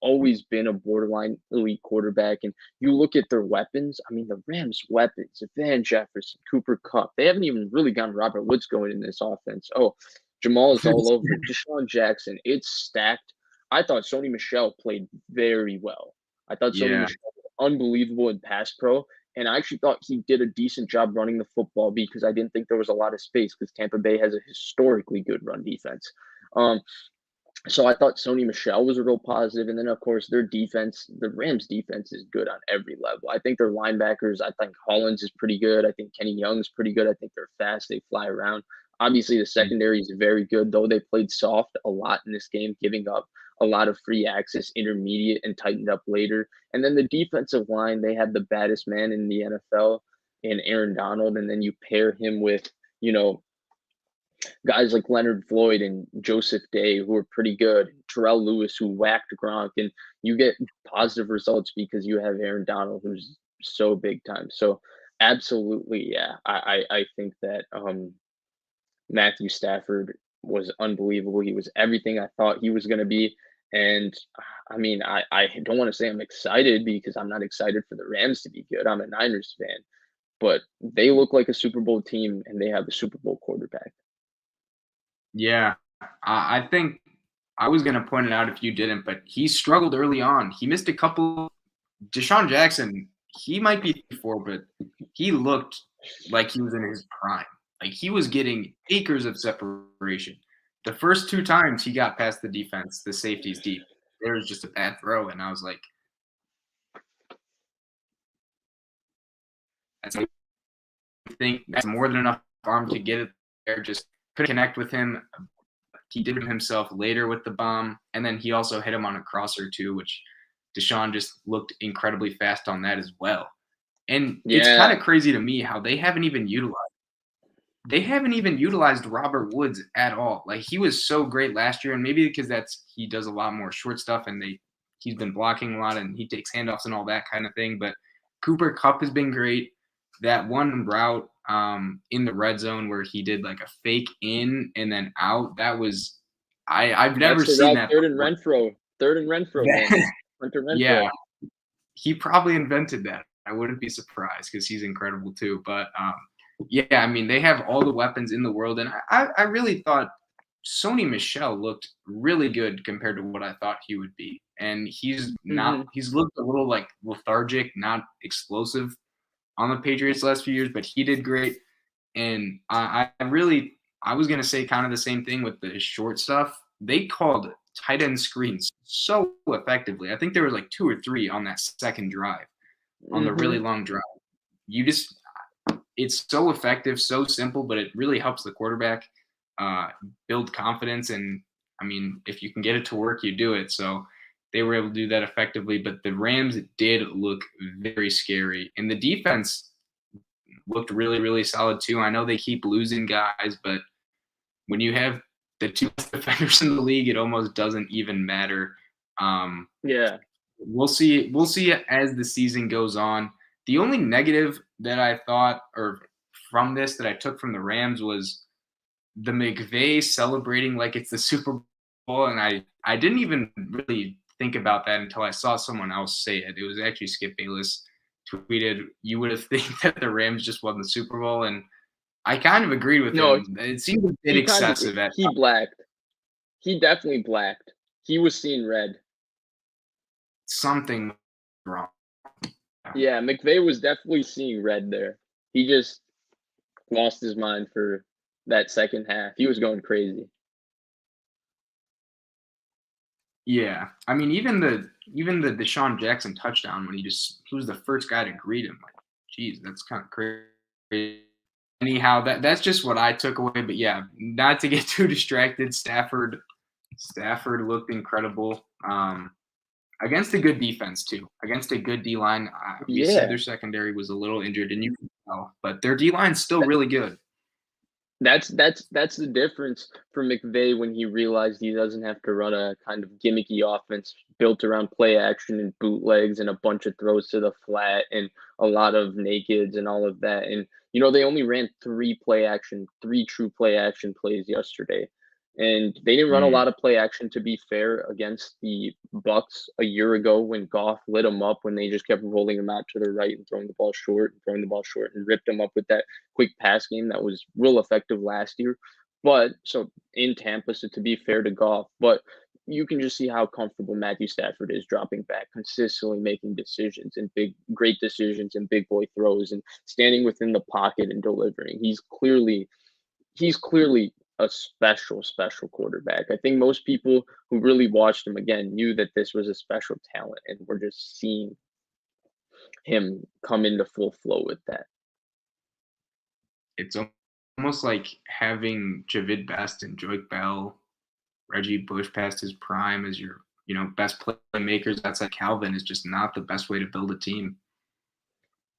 always been a borderline elite quarterback. And you look at their weapons. I mean, the Rams' weapons, Van Jefferson, Cooper Kupp, they haven't even really gotten Robert Woods going in this offense. Oh, Jamal is all over. Deshaun Jackson, it's stacked. I thought Sony Michel played very well. I thought Sony Michel was unbelievable in pass pro. And I actually thought he did a decent job running the football because I didn't think there was a lot of space because Tampa Bay has a historically good run defense. So I thought Sony Michel was a real positive. And then, of course, their defense, the Rams' defense is good on every level. I think their linebackers, I think Hollins is pretty good. I think Kenny Young's pretty good. I think they're fast. They fly around. Obviously, the secondary is very good, though they played soft a lot in this game, giving up a lot of free access intermediate and tightened up later. And then the defensive line, they had the baddest man in the NFL in Aaron Donald. And then you pair him with, guys like Leonard Floyd and Joseph Day, who are pretty good, Terrell Lewis, who whacked Gronk, and you get positive results because you have Aaron Donald, who's so big time. So absolutely, yeah, I think that Matthew Stafford was unbelievable. He was everything I thought he was going to be. And I mean, I don't want to say I'm excited because I'm not excited for the Rams to be good. I'm a Niners fan, but they look like a Super Bowl team and they have a Super Bowl quarterback. Yeah, I think I was going to point it out if you didn't, but he struggled early on. He missed a couple. Deshaun Jackson, he might be 4, but he looked like he was in his prime. Like he was getting acres of separation. The first 2 times he got past the defense, the safeties deep, there was just a bad throw, and I was like, I think that's more than enough arm to get it there. Just couldn't connect with him. He did it himself later with the bomb, and then he also hit him on a crosser too, which Deshaun just looked incredibly fast on that as well. And it's kind of crazy to me how they haven't even utilized Robert Woods at all. Like he was so great last year, and maybe because he does a lot more short stuff and he's been blocking a lot and he takes handoffs and all that kind of thing. But Cooper Kupp has been great. That one route in the red zone where he did like a fake in and then out, that was I've never seen that. Third and Renfro, man. Hunter Renfro. Yeah, he probably invented that. I wouldn't be surprised because he's incredible too. But yeah, I mean, they have all the weapons in the world. And I really thought Sony Michel looked really good compared to what I thought he would be. And he's looked a little like lethargic, not explosive on the Patriots last few years, but he did great. And I was going to say kind of the same thing with the short stuff. They called tight end screens so effectively. I think there was like 2 or 3 on that second drive, on the really long drive. It's so effective, so simple, but it really helps the quarterback. build confidence. And I mean, if you can get it to work, you do it. So they were able to do that effectively. But the Rams did look very scary, and the defense looked really, really solid too. I know they keep losing guys, but when you have the two best defenders in the league, it almost doesn't even matter. Yeah. We'll see. We'll see as the season goes on. The only negative that I thought, or from this that I took from the Rams, was the McVay celebrating like it's the Super Bowl, and I didn't even really think about that until I saw someone else say it. It was actually Skip Bayless tweeted, "You would have think that the Rams just won the Super Bowl," and I kind of agreed with No, him. It seemed a bit he kind of excessive at he blacked. He definitely blacked. He was seeing red. something wrong. Yeah, McVay was definitely seeing red there. He just lost his mind for that second half. He was going crazy. Yeah, I mean, even the Deshaun Jackson touchdown when he was the first guy to greet him. Like, geez, that's kind of crazy. Anyhow, that's just what I took away. But yeah, not to get too distracted. Stafford looked incredible. Against a good defense too. Against a good D line. Obviously, Yeah. their secondary was a little injured, and you can tell, but their D line's still really good. That's the difference for McVay when he realized he doesn't have to run a kind of gimmicky offense built around play action and bootlegs and a bunch of throws to the flat and a lot of nakeds and all of that. And they only ran three true play action plays yesterday. And they didn't run a Mm. lot of play action, to be fair, against the Bucs a year ago when Goff lit them up, when they just kept rolling them out to the right and throwing the ball short and throwing the ball short and ripped them up with that quick pass game that was real effective last year. But so in Tampa, so to be fair to Goff, but you can just see how comfortable Matthew Stafford is dropping back, consistently making decisions and great decisions and big boy throws and standing within the pocket and delivering. He's clearly a special quarterback. I think most people who really watched him again knew that this was a special talent, and we're just seeing him come into full flow with that. It's almost like having Javid Best and Joik Bell, Reggie Bush past his prime as your best playmakers outside Calvin is just not the best way to build a team.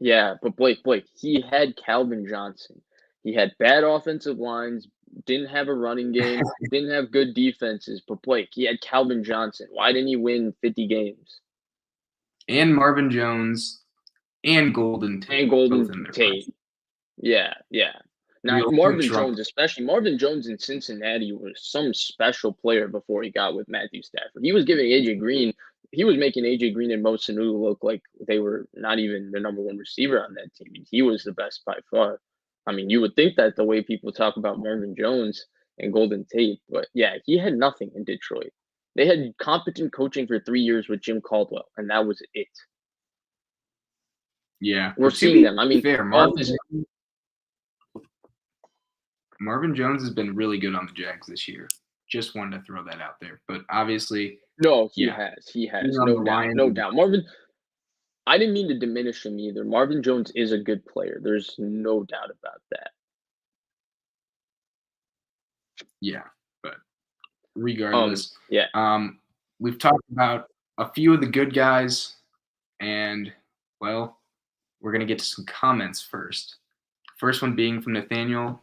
Yeah, but Blake, he had Calvin Johnson. He had bad offensive lines, didn't have a running game, didn't have good defenses. But Blake, he had Calvin Johnson. Why didn't he win 50 games? And Marvin Jones and Golden And Tate, both Golden in their prime. Tate. Yeah, yeah. We Now ultimately Marvin shrunk. Jones, especially Marvin Jones in Cincinnati, was some special player before he got with Matthew Stafford. He was giving AJ Green, he was making AJ Green and Mo Sanu look like they were not even the number one receiver on that team. He was the best by far. I mean, you would think that the way people talk about Marvin Jones and Golden Tate, but yeah, he had nothing in Detroit. They had competent coaching for 3 years with Jim Caldwell, and that was it. Yeah, We're but to seeing be them. I mean, fair, off this. Marvin Jones has been really good on the Jags this year. Just wanted to throw that out there. But obviously, No, he yeah, has. He being has. on the No doubt. Lions, No doubt. I didn't mean to diminish him either. Marvin Jones is a good player. There's no doubt about that. yeah. But regardless, Yeah. we've talked about a few of the good guys, and well, we're gonna get to some comments first. First one being from Nathaniel.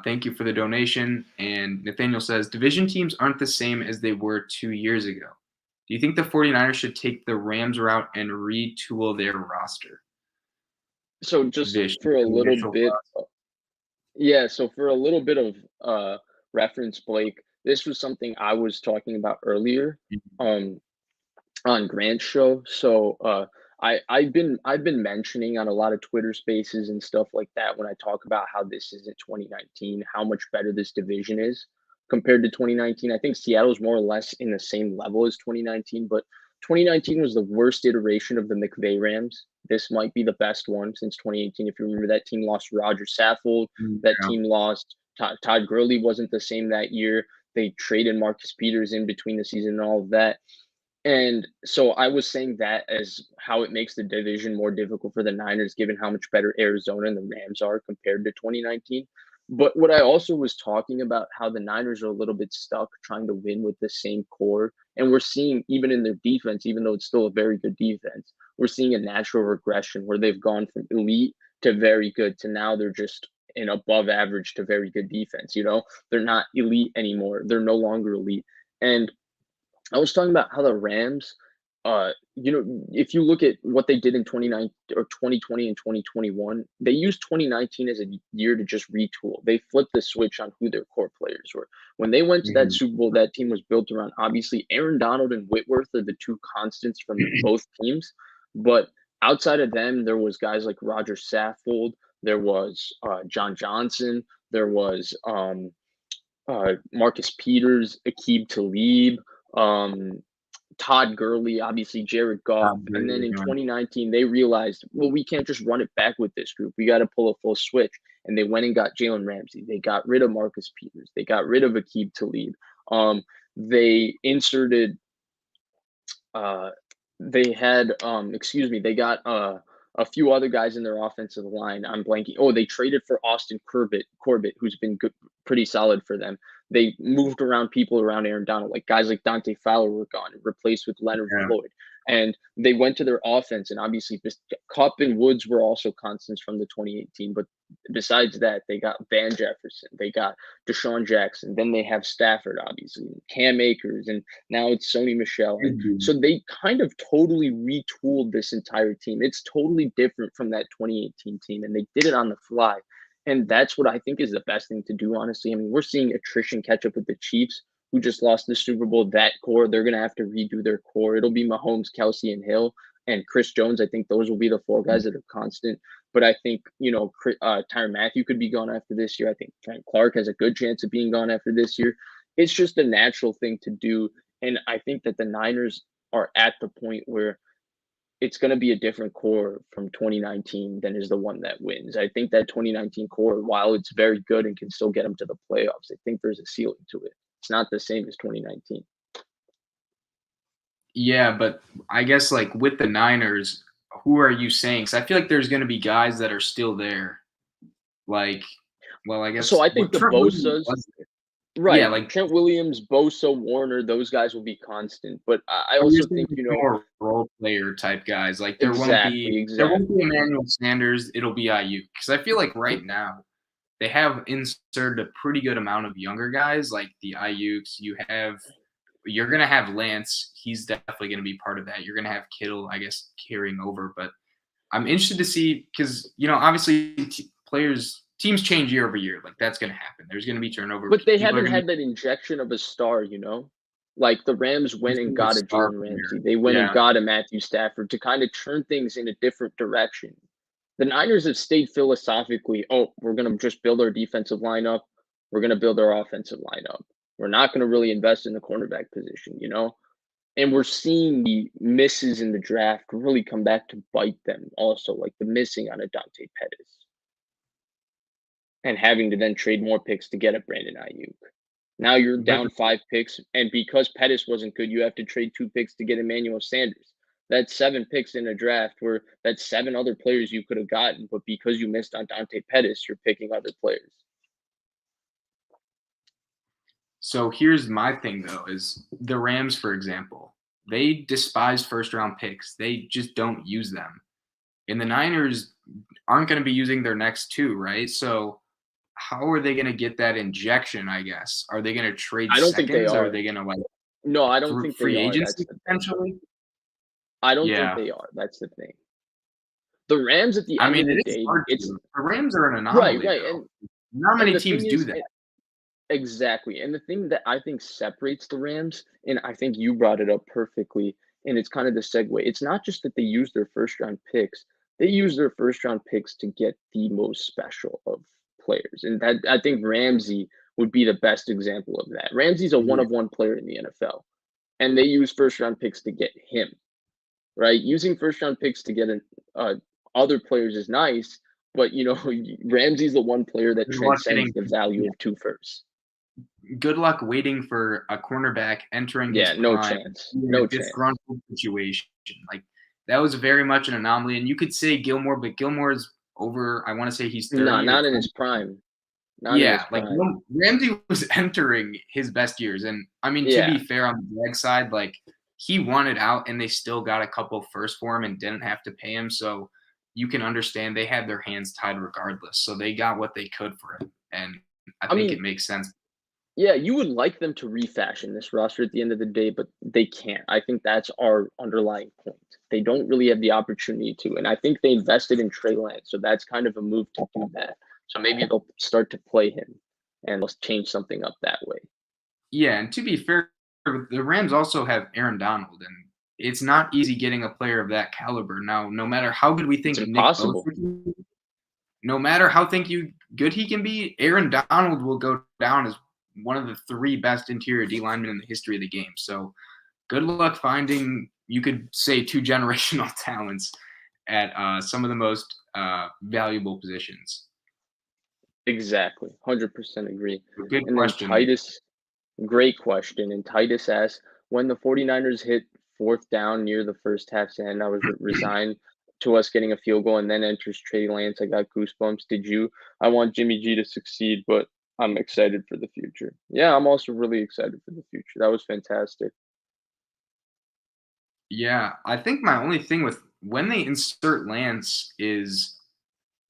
Thank you for the donation. And Nathaniel says, division teams aren't the same as they were 2 years ago. Do you think the 49ers should take the Rams route and retool their roster? So just Vish, for a little initial bit, yeah, so for a little bit of reference, Blake, this was something I was talking about earlier. thoughts? Um on Grant's show. So I've been mentioning on a lot of Twitter spaces and stuff like that when I talk about how this isn't 2019, how much better this division is compared to 2019. I think Seattle's more or less in the same level as 2019, but 2019 was the worst iteration of the McVay Rams. This might be the best one since 2018. If you remember, that team lost Roger Saffold. That Yeah. team lost Todd Gurley wasn't the same that year. They traded Marcus Peters in between the season and all of that. And so I was saying that as how it makes the division more difficult for the Niners, given how much better Arizona and the Rams are compared to 2019. But what I also was talking about how the Niners are a little bit stuck trying to win with the same core. And we're seeing even in their defense, even though it's still a very good defense, we're seeing a natural regression where they've gone from elite to very good to now they're just an above average to very good defense. They're not elite anymore. They're no longer elite. And I was talking about how the Rams, if you look at what they did in 2020 and 2021, they used 2019 as a year to just retool. They flipped the switch on who their core players were. When they went to that Super Bowl, that team was built around, obviously, Aaron Donald and Whitworth are the two constants from both teams. But outside of them, there was guys like Roger Saffold, there was John Johnson, there was Marcus Peters, Aqib Talib, Todd Gurley, obviously Jared Goff. And then in 2019, they realized, well, we can't just run it back with this group. We got to pull a full switch. And they went and got Jalen Ramsey. They got rid of Marcus Peters. They got rid of Aqib Talib. They inserted they got a few other guys in their offensive line. I'm blanking. Oh, they traded for Austin Corbett, who's been good, pretty solid for them. They moved around people around Aaron Donald, like guys like Dante Fowler were gone, replaced with Leonard Floyd. And they went to their offense, and obviously Kupp and Woods were also constants from the 2018. But besides that, they got Van Jefferson, they got Deshaun Jackson, then they have Stafford, obviously, Cam Akers, and now it's Sony Michel. And so they kind of totally retooled this entire team. It's totally different from that 2018 team, and they did it on the fly. And that's what I think is the best thing to do, honestly. I mean, we're seeing attrition catch up with the Chiefs, who just lost the Super Bowl. That core, they're going to have to redo their core. It'll be Mahomes, Kelsey, and Hill, and Chris Jones. I think those will be the four guys that are constant. But I think, Tyrann Mathieu could be gone after this year. I think Frank Clark has a good chance of being gone after this year. It's just a natural thing to do. And I think that the Niners are at the point where it's going to be a different core from 2019 than is the one that wins. I think that 2019 core, while it's very good and can still get them to the playoffs, I think there's a ceiling to it. It's not the same as 2019. Yeah, but I guess like with the Niners, who are you saying? Because I feel like there's going to be guys that are still there. Like, well, I guess. So I think the Bosa's. Right. Yeah, like Trent Williams, Bosa, Warner, those guys will be constant. But I also think, more role player type guys. Like there won't be Emmanuel Sanders. It'll be IU. Because I feel like right now they have inserted a pretty good amount of younger guys, like the IUs. You're gonna have Lance. He's definitely gonna be part of that. You're gonna have Kittle, I guess, carrying over. But I'm interested to see because obviously teams change year over year. Like that's going to happen. There's going to be turnover. But they haven't had that injection of a star, Like the Rams went and got a Jalen Ramsey. They went and got a Matthew Stafford to kind of turn things in a different direction. The Niners have stayed philosophically, we're going to just build our defensive lineup. We're going to build our offensive lineup. We're not going to really invest in the cornerback position, And we're seeing the misses in the draft really come back to bite them also, like the missing on a Dante Pettis. And having to then trade more picks to get a Brandon Ayuk. Now you're down 5 picks, and because Pettis wasn't good, you have to trade 2 picks to get Emmanuel Sanders. That's 7 picks in a draft where that's 7 other players you could have gotten, but because you missed on Dante Pettis, you're picking other players. So here's my thing, though, is the Rams, for example, they despise first-round picks. They just don't use them. And the Niners aren't going to be using their next 2, right? So how are they going to get that injection, I guess? Are they going to trade seconds? Think they are. Or are they going to No, I don't think free they agency are. potentially? I don't think they are. That's the thing. The Rams at the end of the day, the Rams are an anomaly. Right. And not many teams do that. Exactly. And the thing that I think separates the Rams, and I think you brought it up perfectly, and it's kind of the segue. It's not just that they use their first-round picks. They use their first-round picks to get the most special of players. And that I think Ramsey would be the best example of that. Ramsey's a one-of-one player in the NFL, and they use first-round picks to get him, right? Using first-round picks to get other players is nice, but, Ramsey's the one player that transcends the value of 2 firsts. Good luck waiting for a cornerback entering his prime. No chance. No chance. Disgruntled situation. Like, that was very much an anomaly. And you could say Gilmore, but Gilmore's over, I want to say he's 30. No, not in his prime. Not in his Yeah, like prime. Ramsey was entering his best years, and I mean, to be Yeah. fair on the Jags side, like he wanted out, and they still got a couple first for him and didn't have to pay him. So you can understand they had their hands tied regardless. So they got what they could for him, and I I think it mean, makes sense. yeah, you would like them to refashion this roster at the end of the day, but they can't. I think that's our underlying point. They don't really have the opportunity to, and I think they invested in Trey Lance, so that's kind of a move to do that. So maybe they'll start to play him, and they'll change something up that way. Yeah, and to be fair, the Rams also have Aaron Donald, and it's not easy getting a player of that caliber. Now, no matter how good we It's think Nick Bosa impossible. can be, no matter how good he can be, Aaron Donald will go down as one of the three best interior D linemen in the history of the game. So good luck finding, you could say, two generational talents at some of the most valuable positions. Exactly, 100% agree. Good And then question. Titus, great question. And Titus asks, when the 49ers hit fourth down near the first half's end, I was resigned to us getting a field goal and then enters Trey Lance. I got goosebumps. Did you? I want Jimmy G to succeed, but I'm excited for the future. Yeah, I'm also really excited for the future. That was fantastic. Yeah, I think my only thing with when they insert Lance is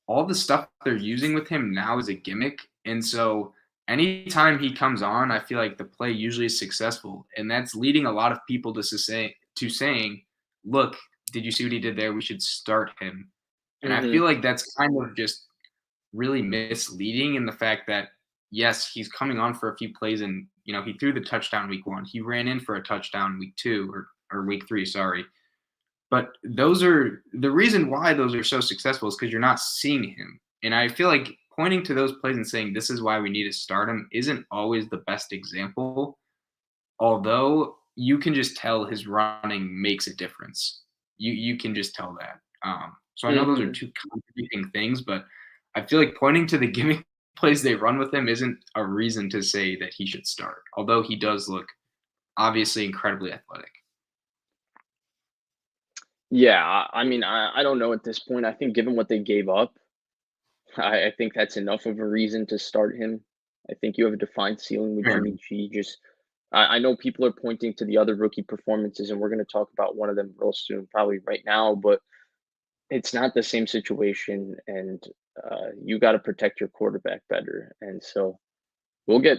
all the stuff they're using with him now is a gimmick. And so anytime he comes on, I feel like the play usually is successful. And that's leading a lot of people to saying, look, did you see what he did there? We should start him. And I Hmm. feel like that's kind of just really misleading in the fact that yes, he's coming on for a few plays and he threw the touchdown week 1. He ran in for a touchdown week 2 or week 3, sorry. But those are the reason why those are so successful is because you're not seeing him. And I feel like pointing to those plays and saying this is why we need to start him isn't always the best example. Although you can just tell his running makes a difference. You can just tell that. So I know those are Hmm. two contradicting things, but I feel like pointing to the gimmick plays they run with him isn't a reason to say that he should start. Although he does look obviously incredibly athletic. Yeah, I mean, I don't know at this point. I think given what they gave up, I think that's enough of a reason to start him. I think you have a defined ceiling with Fair. Jimmy G. Just I know people are pointing to the other rookie performances, and we're going to talk about one of them real soon, probably right now. But it's not the same situation, and you got to protect your quarterback better. And so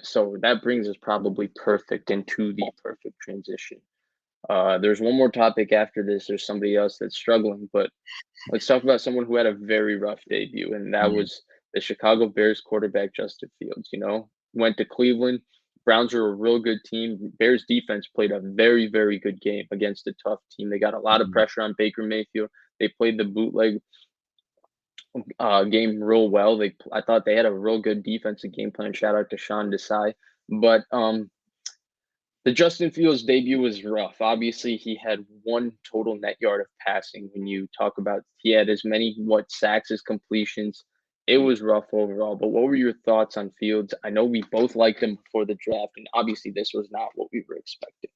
so that brings us probably perfect into the perfect transition. There's one more topic after this. There's somebody else that's struggling, but let's talk about someone who had a very rough debut, and that Yeah. was the Chicago Bears quarterback Justin Fields. Went to Cleveland. Browns are a real good team. Bears defense played a very, very good game against a tough team. They got a lot of Mhm. pressure on Baker Mayfield. They played the bootleg game real well. I thought they had a real good defensive game plan. Shout out to Sean Desai. But the Justin Fields debut was rough. Obviously, he had one total net yard of passing. When you talk about, he had as many sacks as completions. It was rough overall. But what were your thoughts on Fields? I know we both liked him before the draft, and obviously this was not what we were expecting.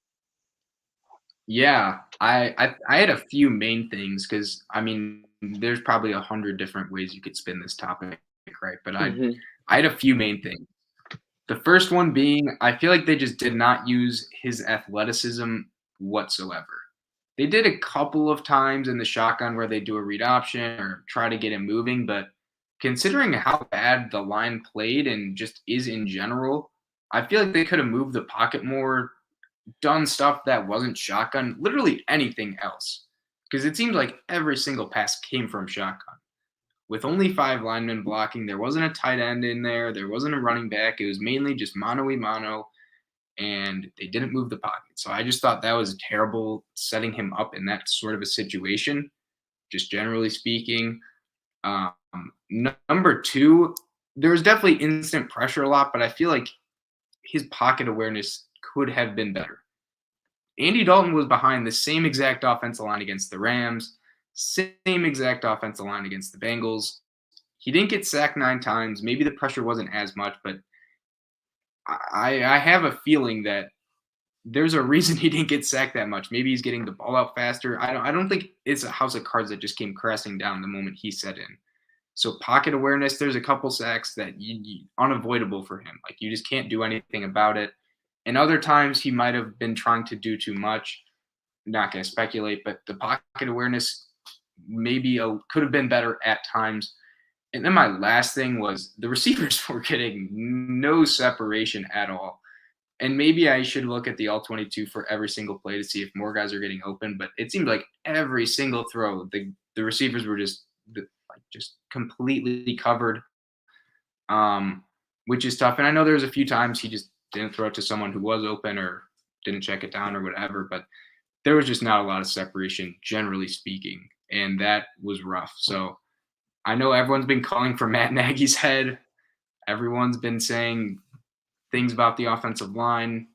Yeah, I had a few main things because I mean, there's probably 100 different ways you could spin this topic, right? But Hmm. I had a few main things. The first one being, I feel like they just did not use his athleticism whatsoever. They did a couple of times in the shotgun where they do a read option or try to get him moving, but considering how bad the line played and just is in general, I feel like they could have moved the pocket more, done stuff that wasn't shotgun, literally anything else. Because it seemed like every single pass came from shotgun. With only 5 linemen blocking, there wasn't a tight end in there, there wasn't a running back. It was mainly just mano a mano, and they didn't move the pocket. So I just thought that was terrible setting him up in that sort of a situation, just generally speaking. Um, Number two, there was definitely instant pressure a lot, but I feel like his pocket awareness could have been better. Andy Dalton was behind the same exact offensive line against the Rams, same exact offensive line against the Bengals. He didn't get sacked 9 times. Maybe the pressure wasn't as much, but I have a feeling that there's a reason he didn't get sacked that much. Maybe he's getting the ball out faster. I don't think it's a house of cards that just came crashing down the moment he set in. So pocket awareness, there's a couple sacks that unavoidable for him. Like you just can't do anything about it. And other times he might have been trying to do too much. Not going to speculate, but the pocket awareness maybe could have been better at times. And then my last thing was the receivers were getting no separation at all. And maybe I should look at the all 22 for every single play to see if more guys are getting open. But it seemed like every single throw, the receivers were just completely covered, which is tough. And I know there was a few times he just didn't throw it to someone who was open or didn't check it down or whatever. But there was just not a lot of separation, generally speaking, and that was rough. So I know everyone's been calling for Matt Nagy's head. Everyone's been saying things about the offensive line,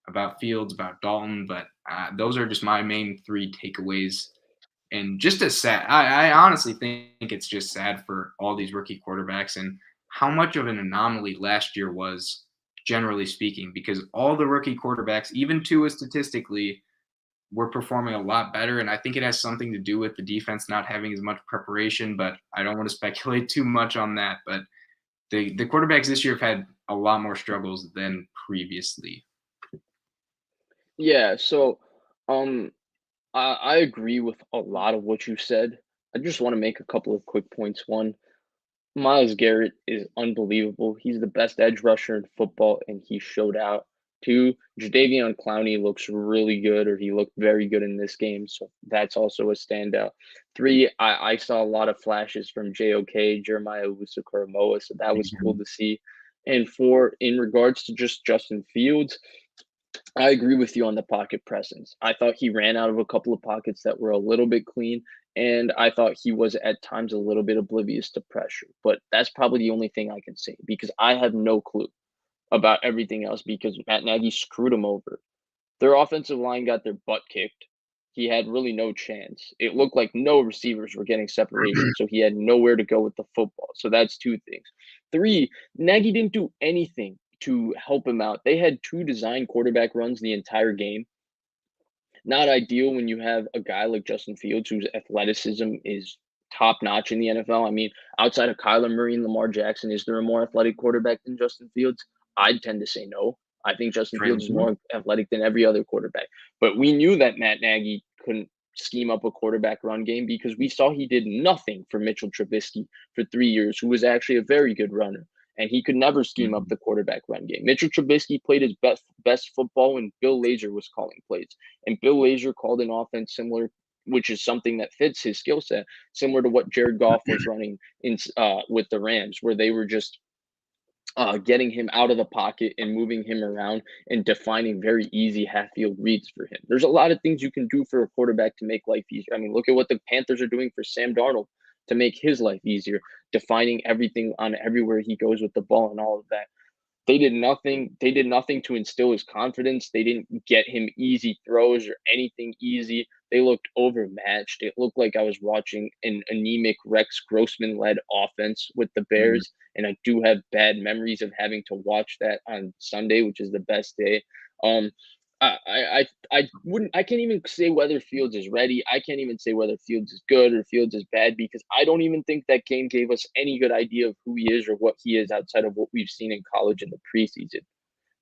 about Fields, about Dalton, but those are just my main three takeaways. And just as sad, I honestly think it's just sad for all these rookie quarterbacks and how much of an anomaly last year was, generally speaking, because all the rookie quarterbacks, even Tua statistically, were performing a lot better. And I think it has something to do with the defense not having as much preparation, but I don't want to speculate too much on that. But the quarterbacks this year have had a lot more struggles than previously. Yeah, so I agree with a lot of what you said. I just want to make a couple of quick points. One, Myles Garrett is unbelievable. He's the best edge rusher in football, and he showed out. Two, Jadeveon Clowney looks really good, or he looked very good in this game, so that's also a standout. Three, I saw a lot of flashes from JOK, Jeremiah Owusu-Koramoah, so that was cool to see. And four, in regards to just Justin Fields, I agree with you on the pocket presence. I thought he ran out of a couple of pockets that were a little bit clean, and I thought he was at times a little bit oblivious to pressure. But that's probably the only thing I can say because I have no clue about everything else because Matt Nagy screwed him over. Their offensive line got their butt kicked. He had really no chance. It looked like no receivers were getting separation, so he had nowhere to go with the football. So that's two things. Three, Nagy didn't do anything to help him out. They had two design quarterback runs the entire game. Not ideal when you have a guy like Justin Fields whose athleticism is top notch in the NFL. I mean, outside of Kyler Murray and Lamar Jackson, is there a more athletic quarterback than Justin Fields? I'd tend to say no. I think Justin Trey Fields is Lance. more athletic than every other quarterback. But we knew that Matt Nagy couldn't scheme up a quarterback run game because we saw he did nothing for Mitchell Trubisky for 3 years, who was actually a very good runner. And he could never scheme up the quarterback run game. Mitchell Trubisky played his best football when Bill Lazor was calling plays. And Bill Lazor called an offense similar, which is something that fits his skill set, similar to what Jared Goff was running in with the Rams, where they were just getting him out of the pocket and moving him around and defining very easy half field reads for him. There's a lot of things you can do for a quarterback to make life easier. I mean, look at what the Panthers are doing for Sam Darnold to make his life easier, defining everything on everywhere he goes with the ball and all of that. They did nothing. They did nothing to instill his confidence. They didn't get him easy throws or anything easy. They looked overmatched. It looked like I was watching an anemic Rex Grossman led offense with the Bears. And I do have bad memories of having to watch that on Sunday, which is the best day. Um, I wouldn't. I can't even say whether Fields is ready. I can't even say whether Fields is good or Fields is bad because I don't even think that game gave us any good idea of who he is or what he is outside of what we've seen in college in the preseason.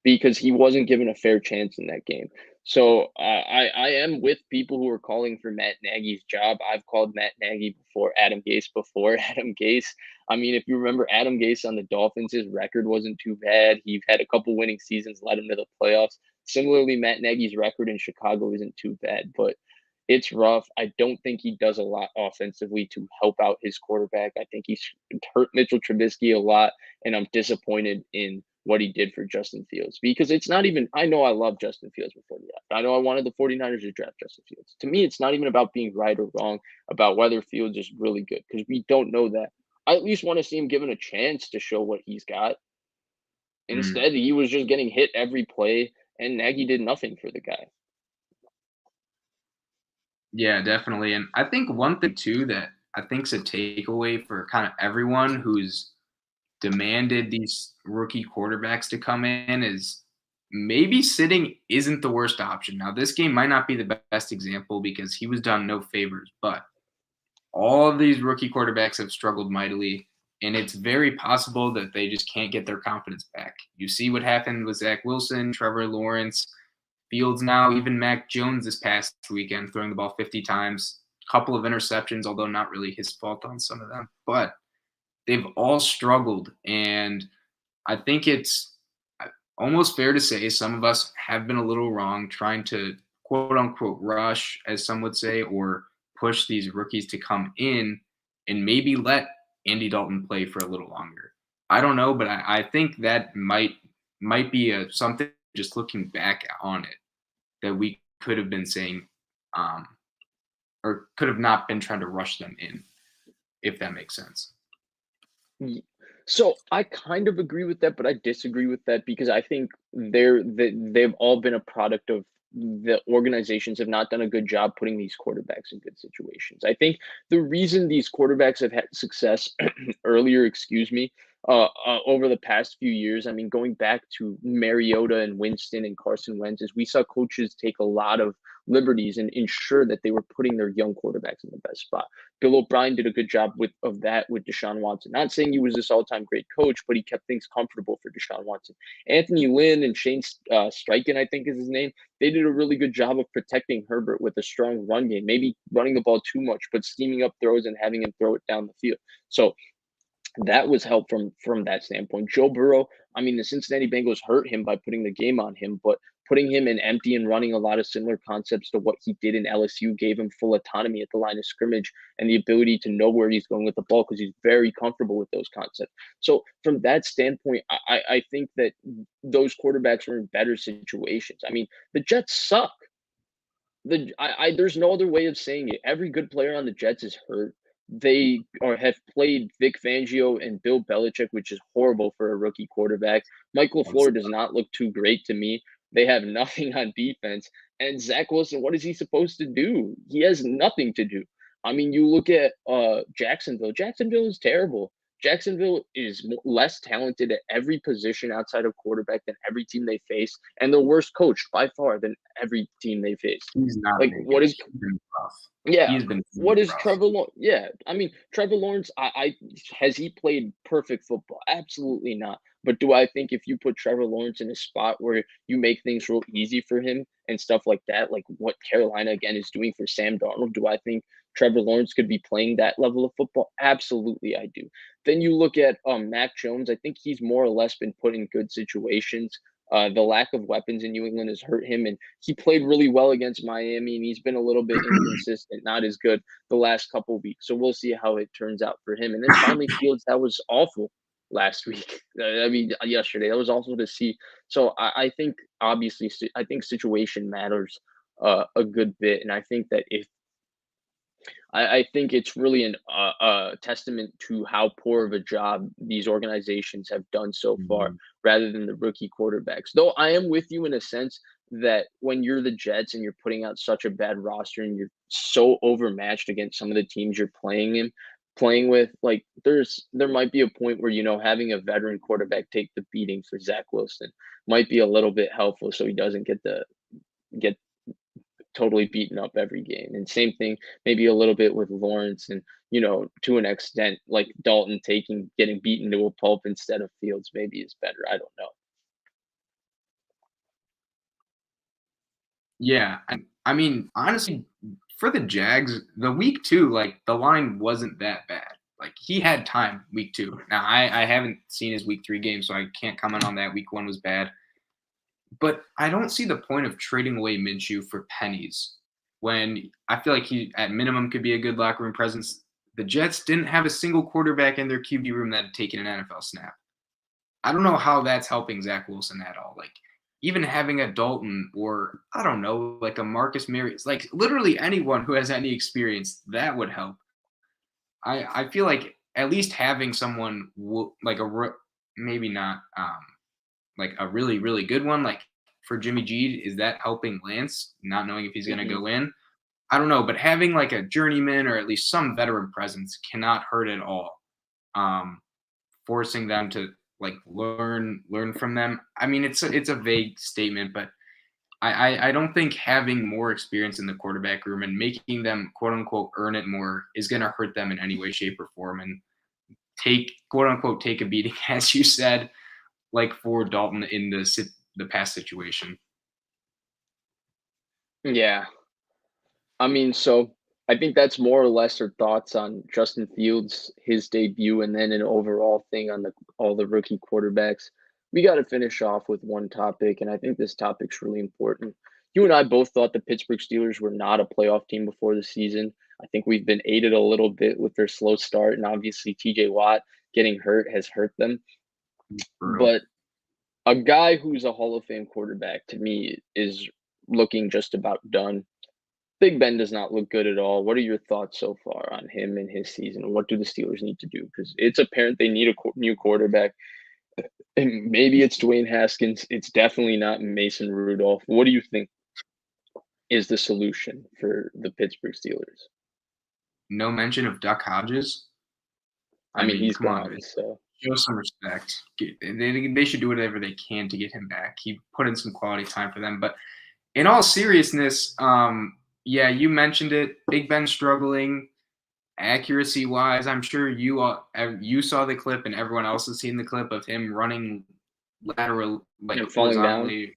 Because he wasn't given a fair chance in that game. So I am with people who are calling for Matt Nagy's job. I've called Matt Nagy before Adam Gase before Adam Gase. I mean, if you remember Adam Gase on the Dolphins, his record wasn't too bad. He had a couple winning seasons, led him to the playoffs. Similarly, Matt Nagy's record in Chicago isn't too bad, but it's rough. I don't think he does a lot offensively to help out his quarterback. I think he's hurt Mitchell Trubisky a lot, and I'm disappointed in what he did for Justin Fields because it's not even. I know I love Justin Fields before the draft. I know I wanted the 49ers to draft Justin Fields. To me, it's not even about being right or wrong about whether Fields is really good because we don't know that. I at least want to see him given a chance to show what he's got. Instead, he was just getting hit every play, and Nagy did nothing for the guy. Yeah, definitely. And I think one thing too that I think's a takeaway for kind of everyone who's demanded these rookie quarterbacks to come in is maybe sitting isn't the worst option. Now, this game might not be the best example because he was done no favors, but all of these rookie quarterbacks have struggled mightily, and it's very possible that they just can't get their confidence back. You see what happened with Zach Wilson, Trevor Lawrence, Fields now, even Mac Jones this past weekend, throwing the ball 50 times, a couple of interceptions, although not really his fault on some of them. But they've all struggled, and I think it's almost fair to say some of us have been a little wrong trying to quote unquote rush, as some would say, or push these rookies to come in and maybe let Andy Dalton play for a little longer. I don't know, but I think that might be something, just looking back on it, that we could have been saying, or could have not been trying to rush them in, if that makes sense. So I kind of agree with that, but I disagree with that because I think they've all been a product of the organizations have not done a good job putting these quarterbacks in good situations. I think the reason these quarterbacks have had success earlier, over the past few years, I mean, going back to Mariota and Winston and Carson Wentz, is we saw coaches take a lot of liberties and ensure that they were putting their young quarterbacks in the best spot. Bill O'Brien did a good job of that with Deshaun Watson. Not saying he was this all-time great coach, but he kept things comfortable for Deshaun Watson. Anthony Lynn and Shane Steichen, I think is his name, they did a really good job of protecting Herbert with a strong run game, maybe running the ball too much, but scheming up throws and having him throw it down the field. So that was help from that standpoint. Joe Burrow, I mean, the Cincinnati Bengals hurt him by putting the game on him, but putting him in empty and running a lot of similar concepts to what he did in LSU gave him full autonomy at the line of scrimmage and the ability to know where he's going with the ball because he's very comfortable with those concepts. So from that standpoint, I think that those quarterbacks are in better situations. I mean, the Jets suck. There's no other way of saying it. Every good player on the Jets is hurt. They have played Vic Fangio and Bill Belichick, which is horrible for a rookie quarterback. Mike LaFleur does not look too great to me. They have nothing on defense. And Zach Wilson, what is he supposed to do? He has nothing to do. I mean, you look at Jacksonville. Jacksonville is terrible. Jacksonville is less talented at every position outside of quarterback than every team they face, and they're worse coached by far than every team they face. He's not Like, what is rough. yeah. He's been What is rough. Trevor Lawrence? Yeah, I mean, Trevor Lawrence, has he played perfect football? Absolutely not. But do I think if you put Trevor Lawrence in a spot where you make things real easy for him and stuff like that, like what Carolina again is doing for Sam Darnold, do I think Trevor Lawrence could be playing that level of football? Absolutely, I do. Then you look at Mac Jones. I think he's more or less been put in good situations. The lack of weapons in New England has hurt him, and he played really well against Miami, and he's been a little bit inconsistent, not as good the last couple of weeks. So we'll see how it turns out for him. And then finally, Fields, that was awful last week. I mean, yesterday, that was awful to see. So I think, obviously, I think situation matters a good bit, and I think that if I think it's really a testament to how poor of a job these organizations have done so far, rather than the rookie quarterbacks. Though I am with you in a sense that when you're the Jets and you're putting out such a bad roster and you're so overmatched against some of the teams you're playing with, like there might be a point where having a veteran quarterback take the beating for Zach Wilson might be a little bit helpful, so he doesn't get totally beaten up every game. And same thing, maybe a little bit with Lawrence and, to an extent, like Dalton getting beaten to a pulp instead of Fields maybe is better. I don't know. Yeah, I mean, honestly, for the Jags, the week 2, like the line wasn't that bad. Like he had time week 2. Now I haven't seen his week 3 game, so I can't comment on that. Week 1 was bad. But I don't see the point of trading away Minshew for pennies when I feel like he, at minimum, could be a good locker room presence. The Jets didn't have a single quarterback in their QB room that had taken an NFL snap. I don't know how that's helping Zach Wilson at all. Like, even having a Dalton or, I don't know, like a Marcus Mariota, like literally anyone who has any experience, that would help. I feel like at least having someone like maybe not like a really, really good one, like for Jimmy G, is that helping Lance, not knowing if he's going to go in? I don't know, but having like a journeyman or at least some veteran presence cannot hurt at all. Forcing them to like learn from them. I mean, it's a vague statement, but I don't think having more experience in the quarterback room and making them quote unquote earn it more is going to hurt them in any way, shape, or form. And take quote unquote take a beating, as you said, like for Dalton in the past situation. Yeah. I mean, so I think that's more or less her thoughts on Justin Fields, his debut, and then an overall thing on all the rookie quarterbacks. We got to finish off with one topic, and I think this topic's really important. You and I both thought the Pittsburgh Steelers were not a playoff team before the season. I think we've been aided a little bit with their slow start, and obviously TJ Watt getting hurt has hurt them. Brutal. But a guy who's a Hall of Fame quarterback to me is looking just about done. Big Ben does not look good at all. What are your thoughts so far on him and his season? What do the Steelers need to do? Because it's apparent they need a new quarterback. And maybe it's Dwayne Haskins. It's definitely not Mason Rudolph. What do you think is the solution for the Pittsburgh Steelers? No mention of Duck Hodges. I mean, he's Come on, gone, so show some respect. They should do whatever they can to get him back. He put in some quality time for them. But in all seriousness, yeah, you mentioned it. Big Ben struggling accuracy wise. I'm sure you saw the clip, and everyone else has seen the clip of him running lateral, like and falling down. horizontally.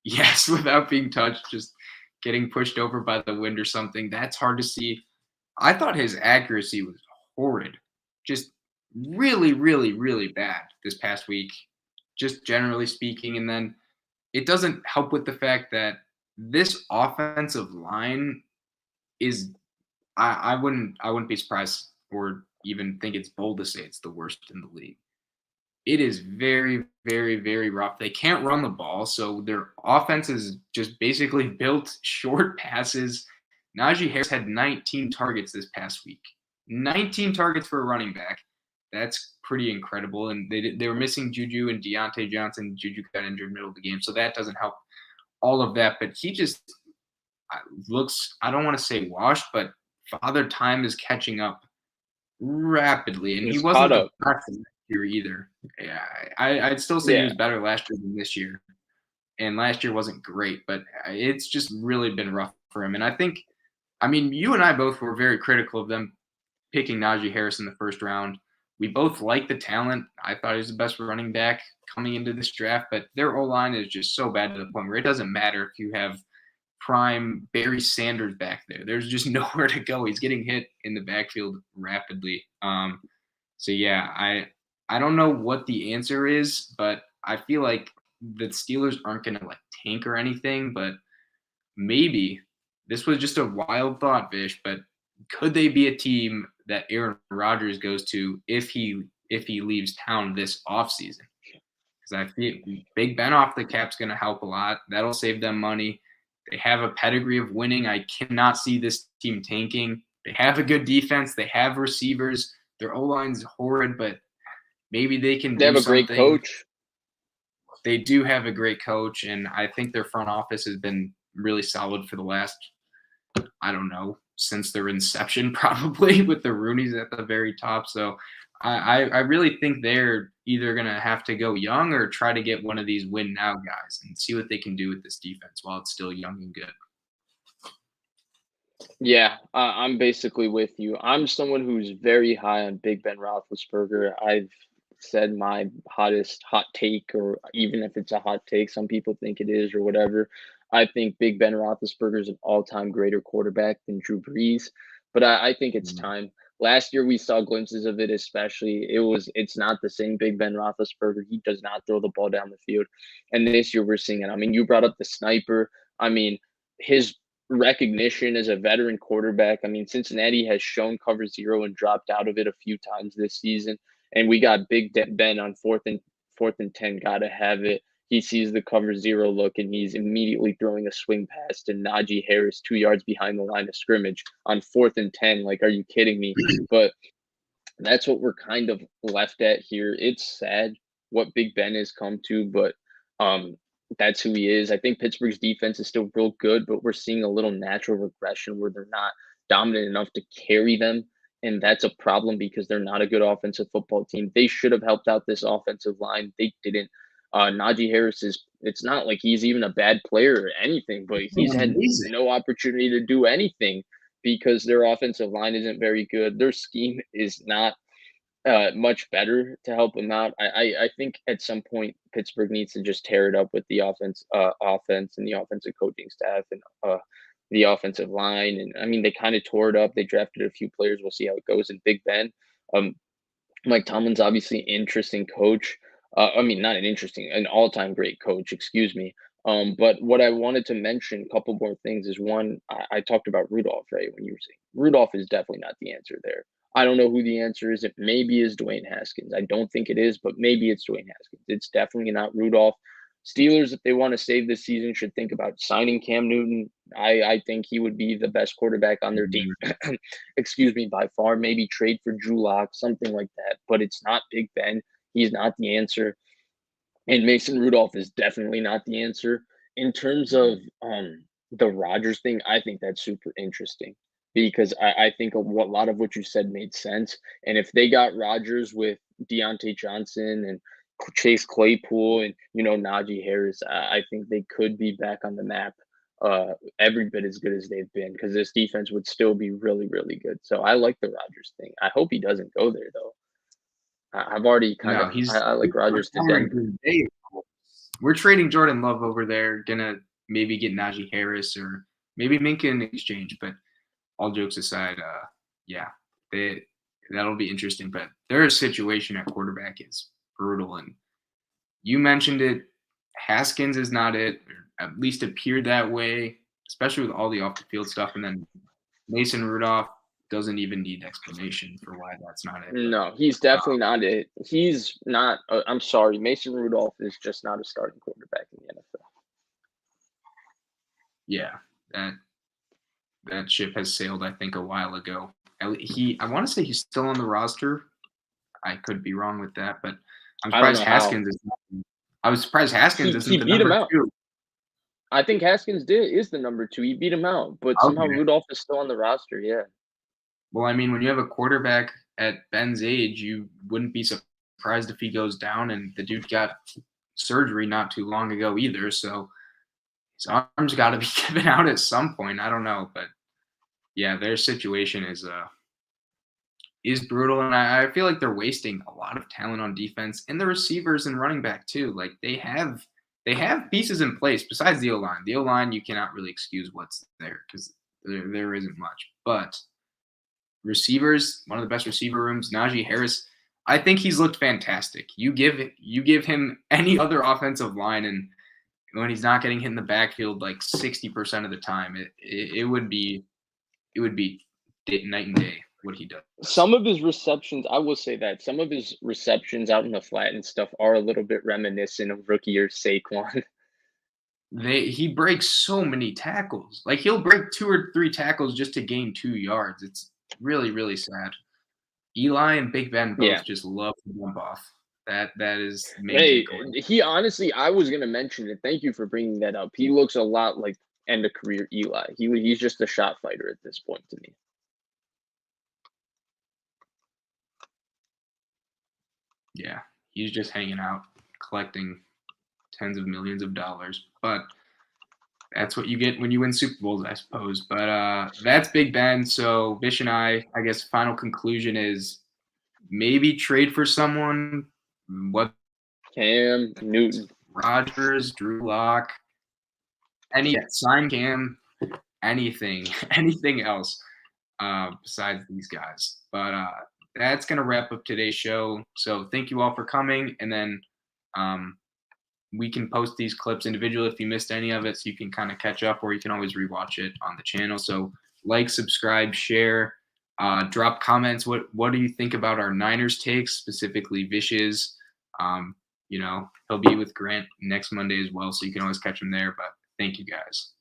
Yes, without being touched, just getting pushed over by the wind or something. That's hard to see. I thought his accuracy was horrid. Just really, really, really bad this past week, just generally speaking. And then it doesn't help with the fact that this offensive line is I wouldn't be surprised or even think it's bold to say it's the worst in the league. It is very, very, very rough. They can't run the ball, so their offense is just basically built short passes. Najee Harris had 19 targets this past week. 19 targets for a running back. That's pretty incredible. And they were missing Juju and Deontay Johnson. Juju got injured middle of the game, so that doesn't help all of that. But he just looks, I don't want to say washed, but Father Time is catching up rapidly. And he He's wasn't caught the up. best this year either. Yeah, I'd still say he Yeah. was better last year than this year. And last year wasn't great, but it's just really been rough for him. And I think, I mean, you and I both were very critical of them picking Najee Harris in the first round. We both like the talent. I thought he was the best running back coming into this draft, but their O-line is just so bad to the point where it doesn't matter if you have prime Barry Sanders back there. There's just nowhere to go. He's getting hit in the backfield rapidly. So yeah, I don't know what the answer is, but I feel like the Steelers aren't going to like tank or anything, but maybe this was just a wild thought, Vish, but could they be a team that Aaron Rodgers goes to if he leaves town this offseason? Because I feel Big Ben off the cap's going to help a lot. That'll save them money. They have a pedigree of winning. I cannot see this team tanking. They have a good defense. They have receivers. Their O-line's horrid, but maybe they can They do have a something. great coach. They do have a great coach, and I think their front office has been really solid for the last, I don't know, since their inception probably, with the Rooneys at the very top. So I really think they're either going to have to go young or try to get one of these win now guys and see what they can do with this defense while it's still young and good. Yeah, I'm basically with you. I'm someone who's very high on Big Ben Roethlisberger. I've said my hottest hot take, or even if it's a hot take, some people think it is or whatever. I think Big Ben Roethlisberger is an all-time greater quarterback than Drew Brees, but I think it's time. Last year we saw glimpses of it, especially. It's not the same Big Ben Roethlisberger. He does not throw the ball down the field, and this year we're seeing it. I mean, you brought up the sniper. I mean, his recognition as a veteran quarterback. I mean, Cincinnati has shown cover zero and dropped out of it a few times this season. And we got Big Ben on fourth and 10. Gotta have it. He sees the cover zero look and he's immediately throwing a swing pass to Najee Harris 2 yards behind the line of scrimmage on 4th and 10. Like, are you kidding me? But that's what we're kind of left at here. It's sad what Big Ben has come to, but that's who he is. I think Pittsburgh's defense is still real good, but we're seeing a little natural regression where they're not dominant enough to carry them. And that's a problem because they're not a good offensive football team. They should have helped out this offensive line. They didn't. Najee Harris it's not like he's even a bad player or anything, but he's had Amazing. no opportunity to do anything because their offensive line isn't very good. Their scheme is not much better to help him out. I think at some point Pittsburgh needs to just tear it up with the offense and the offensive coaching staff and the offensive line. And I mean, they kind of tore it up. They drafted a few players. We'll see how it goes in Big Ben. Um, Mike Tomlin's obviously an interesting coach. I mean, not an all-time great coach, excuse me. But what I wanted to mention, a couple more things, is one, I talked about Rudolph, right? When you were saying Rudolph is definitely not the answer there. I don't know who the answer is. It maybe is Dwayne Haskins. I don't think it is, but maybe it's Dwayne Haskins. It's definitely not Rudolph. Steelers, if they want to save this season, should think about signing Cam Newton. I think he would be the best quarterback on their team. Excuse me, by far. Maybe trade for Drew Lock, something like that. But it's not Big Ben. He's not the answer. And Mason Rudolph is definitely not the answer. In terms of the Rodgers thing, I think that's super interesting because I think a lot of what you said made sense. And if they got Rodgers with Deontay Johnson and Chase Claypool and Najee Harris, I think they could be back on the map every bit as good as they've been because this defense would still be really, really good. So I like the Rodgers thing. I hope he doesn't go there though. I've already kind No, of I like Rodgers to Denver. We're trading Jordan Love over there. Gonna maybe get Najee Harris or maybe Minka in exchange. But all jokes aside, yeah, that'll be interesting. But their situation at quarterback is brutal. And you mentioned it. Haskins is not it, or at least appeared that way, especially with all the off the field stuff. And then Mason Rudolph doesn't even need explanation for why that's not it. No, he's definitely not it. He's not. I'm sorry, Mason Rudolph is just not a starting quarterback in the NFL. Yeah, that ship has sailed, I think, a while ago. I want to say he's still on the roster. I could be wrong with that, but I'm I don't surprised know how. Haskins is. I was surprised Haskins isn't He the beat him number out. 2. I think Haskins is the number 2. He beat him out, but somehow Okay. Rudolph is still on the roster. Yeah. Well, I mean, when you have a quarterback at Ben's age, you wouldn't be surprised if he goes down. And the dude got surgery not too long ago either, so his arm's got to be given out at some point. I don't know, but yeah, their situation is brutal, and I feel like they're wasting a lot of talent on defense and the receivers and running back too. Like they have pieces in place besides the O-line. The O-line you cannot really excuse what's there because there isn't much. But receivers, one of the best receiver rooms, Najee Harris. I think he's looked fantastic. You give him any other offensive line, and when he's not getting hit in the backfield like 60% of the time, it would be night and day what he does. Some of his receptions, I will say that some of his receptions out in the flat and stuff are a little bit reminiscent of rookie year Saquon. He breaks so many tackles. Like he'll break 2 or 3 tackles just to gain 2 yards. It's really, really sad. Eli and Big Ben both just love to jump off. That is Hey, he honestly, I was gonna mention it. Thank you for bringing that up. He looks a lot like end of career Eli. He's just a shot fighter at this point to me. Yeah, he's just hanging out, collecting tens of millions of dollars. But that's what you get when you win Super Bowls, I suppose. But that's Big Ben. So Vish and I guess final conclusion is maybe trade for someone. What? Cam Newton, Rodgers, Drew Lock, sign Cam, anything else besides these guys. But that's gonna wrap up today's show. So thank you all for coming, and then we can post these clips individually if you missed any of it, so you can kind of catch up, or you can always rewatch it on the channel. So like, subscribe, share, drop comments. What do you think about our Niners takes, specifically Vish's? He'll be with Grant next Monday as well, so you can always catch him there. But thank you guys.